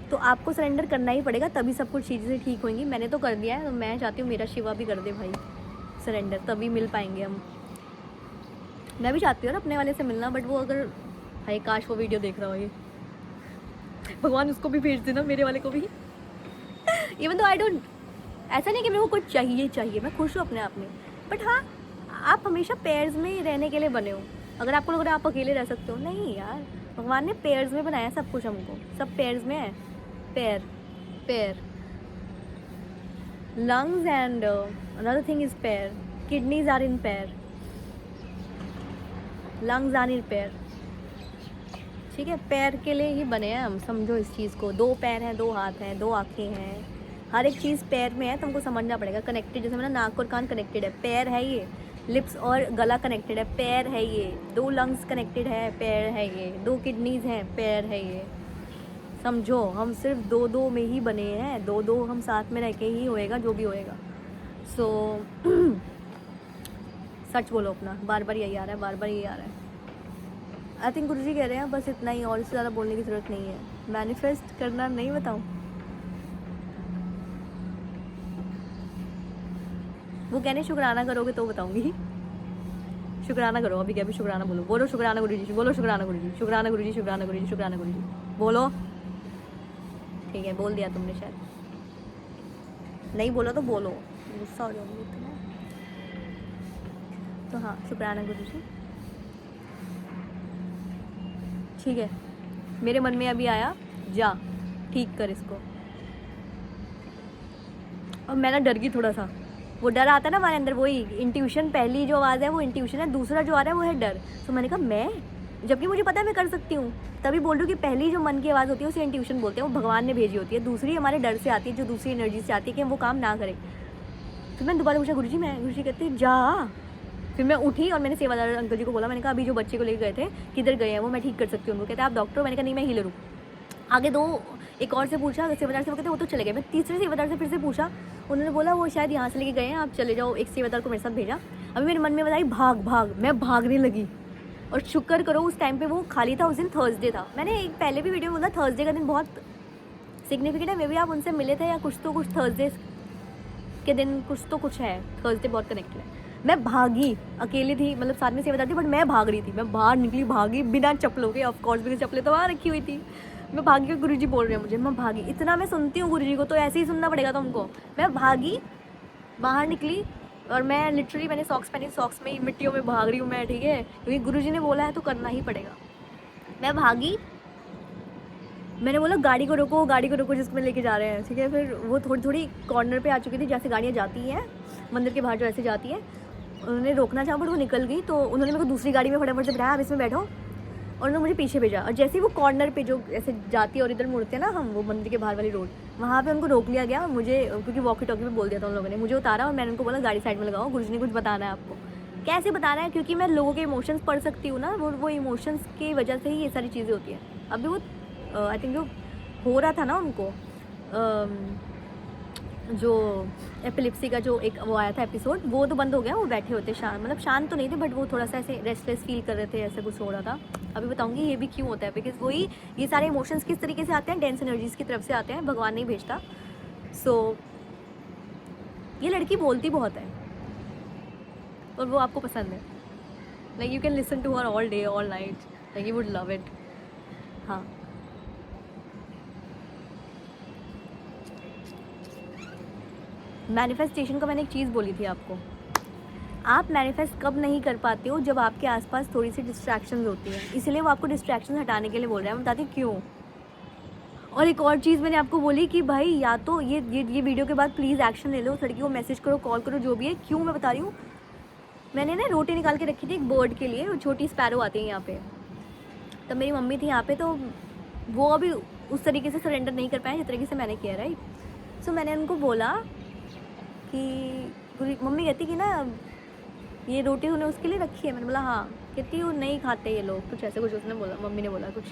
तो आपको सरेंडर करना ही पड़ेगा, तभी सब कुछ चीज़ें ठीक होंगी। मैंने तो कर दिया है, तो मैं चाहती हूँ मेरा शिवा भी कर दे भाई सरेंडर, तभी मिल पाएंगे हम। मैं भी चाहती हूँ ना अपने वाले से मिलना, बट वो अगर भाई काश वो वीडियो देख रहा हो, ये भगवान उसको भी भेज देना, मेरे वाले को भी। इवन तो आई डोंट, ऐसा नहीं कि मेरे को कुछ चाहिए, मैं खुश हूँ अपने आप में। बट हाँ, आप हमेशा पेयर्स में ही रहने के लिए बने हो। अगर आपको लग रहा है आप अकेले रह सकते हो, नहीं यार, भगवान ने पेयर्स में बनाया सब कुछ, हमको सब पेयर्स में है। Pair lungs and another thing is pair, kidneys are in pair, lungs are in pair, ठीक है। पैर के लिए ही बने हैं हम, समझो इस चीज़ को। 2 पैर हैं, 2 हाथ हैं, 2 आँखें हैं, हर एक चीज़ पैर में है, तुमको समझना पड़ेगा। कनेक्टेड, जैसे मेरा नाक और कान कनेक्टेड है, पैर है ये। लिप्स और गला कनेक्टेड है, पैर है ये। 2 लंग्स कनेक्टेड है, पैर है ये। 2 किडनीज हैं, पैर है ये। समझो, हम सिर्फ 2 में ही बने हैं, 2 हम साथ में रह के ही होएगा जो भी होएगा। सो सच बोलो अपना, बार बार यही आ रहा है, बार बार यही आ रहा है। आई थिंक गुरुजी कह रहे हैं बस इतना ही, और इससे ज़्यादा बोलने की ज़रूरत नहीं है। मैनिफेस्ट करना नहीं बताऊँ, वो कहने शुक्राना करोगे तो बताऊँगी। शुक्राना करो, अभी क्या, अभी शुक्राना बोलो, बोलो शुक्राना गुरुजी, बोलो शुक्राना गुरुजी, शुक्राना गुरुजी, शुक्राना गुरुजी, शुक्राना गुरुजी, बोलो। ठीक है, बोल दिया तुमने शायद, नहीं बोलो तो बोलो, गुस्सा हो जाओगे इतना। तो हाँ, शुक्राना गुरुजी। ठीक है, मेरे मन में अभी आया, जा ठीक कर इसको। और मैं ना डर गई थोड़ा सा, वो डर आता है ना हमारे अंदर, वही इंट्यूशन, पहली जो आवाज़ है वो इंट्यूशन है, दूसरा जो आ रहा है वो है डर। तो मैंने कहा मैं, जबकि मुझे पता है मैं कर सकती हूँ, तभी बोल रही हूँ कि पहली जो मन की आवाज़ होती है उसे इंट्यूशन बोलते हैं, वो भगवान ने भेजी होती है। दूसरी हमारे डर से आती है, जो दूसरी एनर्जी से आती है कि हम वो काम ना करें। फिर मैंने दोबारा पूछा गुरुजी मैं, गुरुजी कहते जा। फिर मैं उठी और मैंने सेवादार अंकल जी को बोला, मैंने कहा अभी जो बच्चे को लेकर गए थे किधर गए हैं वो, मैं ठीक कर सकती हूँ उनको। कहते हैं आप डॉक्टर हो? मैंने कहा नहीं, मैं हीलर हूँ। आगे 2 एक और से पूछा सेवादार से, वो कहते वो तो चले गए। मैं तीसरे सेवादार से फिर से पूछा, उन्होंने बोला वो शायद यहाँ से लेके गए हैं, आप चले जाओ। एक सेवादार को मेरे साथ भेजा। अभी मेरे मन में बताई भाग भाग, मैं भागने लगी। और शुक्र करो उस टाइम पे वो खाली था, उस दिन थर्सडे था। मैंने एक पहले भी वीडियो में बोला थर्सडे का दिन बहुत सिग्निफिकेंट है। मे बी आप उनसे मिले थे या कुछ तो कुछ, थर्सडे के दिन कुछ है, थर्सडे बहुत कनेक्टेड है। मैं भागी, अकेली थी, मतलब साथ में सेवादार थी, बट मैं भाग रही थी। मैं बाहर निकली, भागी बिना चप्पलों के, ऑफकोर्स बिकॉज चप्पलें तो वहाँ रखी हुई थी। मैं भागी, गुरुजी बोल रहे हैं मुझे, मैं भागी। इतना मैं सुनती हूँ गुरुजी को, तो ऐसे ही सुनना पड़ेगा तुमको। मैं भागी, बाहर निकली, और मैं लिटरली मैंने सॉक्स पहनी, सॉक्स में ही मिट्टियों में भाग रही हूँ मैं, ठीक है, क्योंकि गुरुजी ने बोला है तो करना ही पड़ेगा। मैं भागी, मैंने बोला गाड़ी को रोको, गाड़ी को रोको जिसको मैं लेके जा रहे हैं, ठीक है। फिर वो थोड़ी थोड़ी कॉर्नर पे आ चुकी थी, जैसे गाड़ियाँ जाती हैं मंदिर के बाहर जो ऐसे जाती है। उन्होंने रोकना चाहा बट वो निकल गई, तो उन्होंने मेरे को दूसरी गाड़ी में फटाफट से बिठाया, आप इसमें बैठो, और उन्होंने मुझे पीछे भेजा। और जैसे ही वो कॉर्नर पे जो ऐसे जाती है और इधर मुड़ते हैं ना हम, वो मंदिर के बाहर वाली रोड, वहाँ पे उनको रोक लिया गया। और मुझे, क्योंकि वॉकी टॉकी में बोल दिया था उन लोगों ने, मुझे उतारा और मैंने उनको बोला गाड़ी साइड में लगाओ, गुरुजी ने कुछ बताना है आपको। कैसे बताना है, क्योंकि मैं लोगों के इमोशंस पढ़ सकती हूँ ना, वो इमोशंस की वजह से ही ये सारी चीज़ें होती हैं। अभी वो आई थिंक जो हो रहा था ना उनको, जो एपिलिप्सी का जो एक वो आया था एपिसोड, वो तो बंद हो गया। वो बैठे होते शांत, मतलब शांत तो नहीं थे, बट वो थोड़ा सा ऐसे रेस्टलेस फील कर रहे थे, ऐसा कुछ हो रहा था। अभी बताऊंगी ये भी क्यों होता है, बिकॉज वही ये सारे इमोशंस किस तरीके से आते हैं, डेंस एनर्जीज की तरफ से आते हैं, भगवान नहीं भेजता। सो ये लड़की बोलती बहुत है और वो आपको पसंद है। Like you can listen to her all day all night, like you would love it. हाँ, मैनिफेस्टेशन का मैंने एक चीज़ बोली थी आपको, आप मैनिफेस्ट कब नहीं कर पाते हो, जब आपके आसपास थोड़ी सी डिस्ट्रैक्शंस होती हैं। इसलिए वो आपको डिस्ट्रैक्शन हटाने के लिए बोल रहे हैं। मैं बताती हूँ क्यों। और एक और चीज़ मैंने आपको बोली कि भाई या तो ये वीडियो के बाद प्लीज़ एक्शन ले लो, उस लड़की को मैसेज करो, कॉल करो, जो भी है। क्यों मैं बता रही हूँ, मैंने ना रोटी निकाल के रखी थी एक बर्ड के लिए, छोटी स्पैरो आती है यहाँ पे, तब मेरी मम्मी थी यहाँ पे, तो वो अभी उस तरीके से सरेंडर नहीं कर पाए जिस तरीके से मैंने किया, राइट। सो मैंने उनको बोला कि मम्मी कहती कि ना ये रोटी तूने उसके लिए रखी है? मैंने बोला हाँ। कहती वो नहीं खाते ये लोग, कुछ ऐसे कुछ उसने बोला, मम्मी ने बोला कुछ।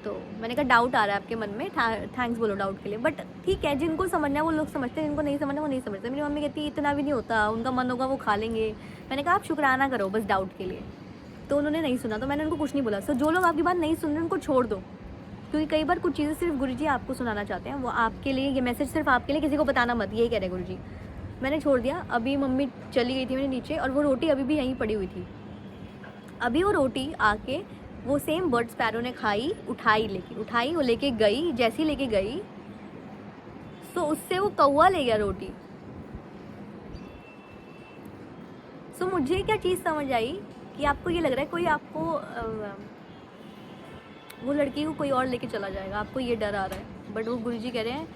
तो मैंने कहा डाउट आ रहा है आपके मन में, थैंक्स बोलो डाउट के लिए, बट ठीक है, जिनको समझना है वो लोग समझते हैं, जिनको नहीं समझना वो नहीं समझते। मेरी मम्मी कहती है इतना भी नहीं होता, उनका मन होगा वो खा लेंगे। मैंने कहा आप शुक्राना करो बस डाउट के लिए। तो उन्होंने नहीं सुना, तो मैंने उनको कुछ नहीं बोला। सो जो लोग आपकी बात नहीं सुन रहे उनको छोड़ दो, क्योंकि कई बार कुछ चीज़ें सिर्फ गुरुजी आपको सुनाना चाहते हैं, वो आपके लिए, ये मैसेज सिर्फ आपके लिए, किसी को बताना मत, यही कह रहे हैं गुरुजी। मैंने छोड़ दिया। अभी मम्मी चली गई थी मेरे नीचे, और वो रोटी अभी भी यहीं पड़ी हुई थी। अभी वो रोटी आके वो सेम बर्ड स्पैरो ने खाई, उठाई वो लेके गई। जैसी लेके गई सो उससे वो कौवा ले गया रोटी। सो मुझे क्या चीज़ समझ आई कि आपको ये लग रहा है कोई आपको वो लड़की को कोई और लेके चला जाएगा, आपको ये डर आ रहा है। बट वो गुरुजी कह रहे हैं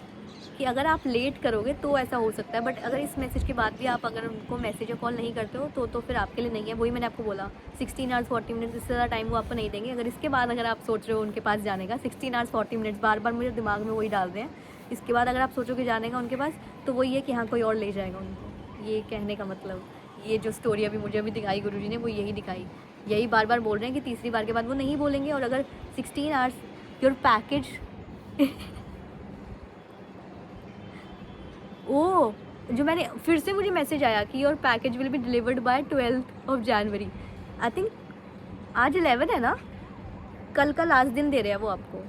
कि अगर आप लेट करोगे तो ऐसा हो सकता है, बट अगर इस मैसेज के बाद भी आप अगर उनको मैसेज या कॉल नहीं करते हो तो फिर आपके लिए नहीं है। वही मैंने आपको बोला 16 आवर्स 40 मिनट्स, इससे ज़्यादा टाइम वो आपको नहीं देंगे। अगर इसके बाद अगर आप सोच रहे हो उनके पास जाने का, 16 आवर्स 40 मिनट्स बार बार मुझे दिमाग में वही डाल रहे हैं। इसके बाद अगर आप सोचोगे जाने का उनके पास, तो वही है कि हाँ कोई और ले जाएगा उनको। ये कहने का मतलब, ये जो स्टोरी मुझे अभी दिखाई गुरुजी ने, वो यही दिखाई, यही बार बार बोल रहे हैं कि तीसरी बार के बाद वो नहीं बोलेंगे। और अगर 16 आवर्स योर पैकेज ओ जो मैंने फिर से मुझे मैसेज आया कि your package will be delivered by 12th of January। I think आज 11 है ना, कल का लास्ट दिन दे रहे हैं वो आपको।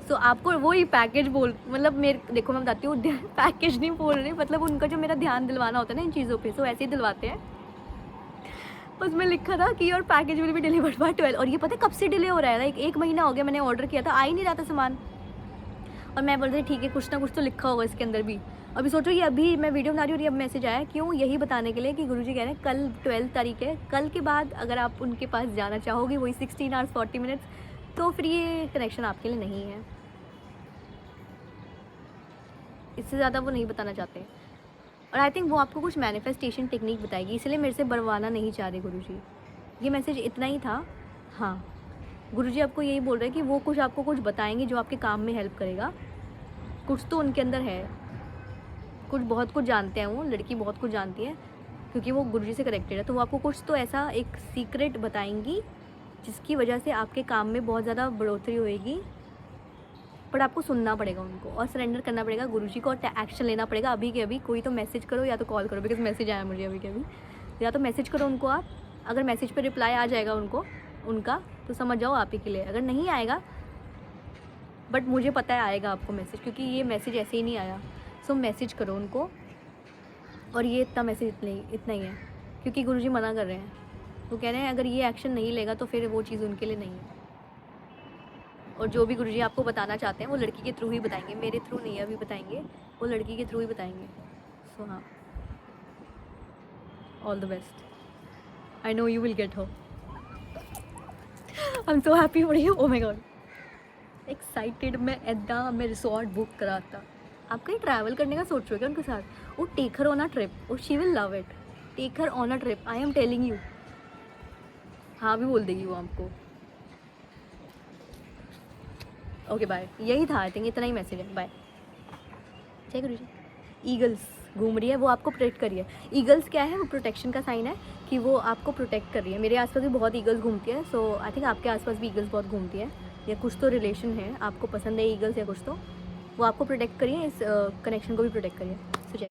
सो आपको वही पैकेज बोल, मतलब मेरे देखो मैं बताती हूँ पैकेज नहीं बोल रही, मतलब उनका जो मेरा ध्यान दिलवाना होता है ना इन चीज़ों पे, सो ऐसे ही दिलवाते हैं। उसमें लिखा था कि your package will be delivered by 12। और ये पता है कब से डिले हो रहा है, लाइक 1 महीना हो गया मैंने ऑर्डर किया था, आ ही नहीं रहा था सामान। और मैं बोल रही ठीक है, कुछ ना कुछ तो लिखा होगा इसके अंदर भी। अभी सोचो ये अभी मैं वीडियो बना रही हूँ और ये अब मैसेज आया, क्यों? यही बताने के लिए कि गुरुजी कह रहे हैं कल 12 तारीख है, कल के बाद अगर आप उनके पास जाना चाहोगे वही 16 आवर्स 40 मिनट्स, तो फिर ये कनेक्शन आपके लिए नहीं है। इससे ज़्यादा वो नहीं बताना चाहते। और आई थिंक वो आपको कुछ मैनिफेस्टेशन टेक्निक बताएगी, इसलिए मेरे से बढ़वाना नहीं चाह रहे गुरुजी। ये मैसेज इतना ही था। हाँ, गुरुजी आपको यही बोल रहे हैं कि वो कुछ आपको कुछ बताएंगे जो आपके काम में हेल्प करेगा। कुछ तो उनके अंदर है, कुछ बहुत कुछ जानते हैं, वो लड़की बहुत कुछ जानती है क्योंकि वो गुरुजी से कनेक्टेड है। तो वो आपको कुछ तो ऐसा एक सीक्रेट बताएंगी जिसकी वजह से आपके काम में बहुत ज़्यादा बढ़ोतरी होएगी। पर आपको सुनना पड़ेगा उनको और सरेंडर करना पड़ेगा गुरुजी को, और एक्शन लेना पड़ेगा अभी के अभी। कोई तो मैसेज करो या तो कॉल करो, बिकॉज मैसेज आया मुझे अभी के अभी। या तो मैसेज करो उनको आप, अगर मैसेज पे रिप्लाई आ जाएगा उनका तो समझ जाओ आप ही के लिए। अगर नहीं आएगा, बट मुझे पता है आएगा आपको मैसेज, क्योंकि ये मैसेज ऐसे ही नहीं आया। सो मैसेज करो उनको, और ये इतना मैसेज इतना ही है, क्योंकि गुरुजी मना कर रहे हैं। वो कह रहे हैं अगर ये एक्शन नहीं लेगा तो फिर वो चीज़ उनके लिए नहीं है। और जो भी गुरुजी आपको बताना चाहते हैं वो लड़की के थ्रू ही बताएंगे, मेरे थ्रू नहीं अभी बताएंगे, वो लड़की के थ्रू ही बताएंगे। सो हाँ, all the best. I know you will get her. I am so happy for you. Oh my God, excited. मैं रिसोर्ट बुक कराता। आप कहीं ट्रैवल करने का सोच रहे हो क्या उनके साथ? वो take her on a trip, और she will love it. Take her on a trip, I am telling you. हाँ भी बोल देगी वो आपको। Okay bye. यही था, आई थिंक इतना ही मैसेज है। बाय। जय गुरु जी। ईगल्स घूम रही है, वो आपको प्रोटेक्ट कर रही है। ईगल्स क्या है? वो प्रोटेक्शन का साइन है कि वो आपको प्रोटेक्ट कर रही है। मेरे आसपास भी बहुत ईगल्स घूमती है, सो आई थिंक आपके आसपास भी ईगल्स बहुत घूमती है, या कुछ तो रिलेशन है, आपको पसंद है ईगल्स या कुछ तो। वो आपको प्रोटेक्ट करिए, इस कनेक्शन को भी प्रोटेक्ट करिए।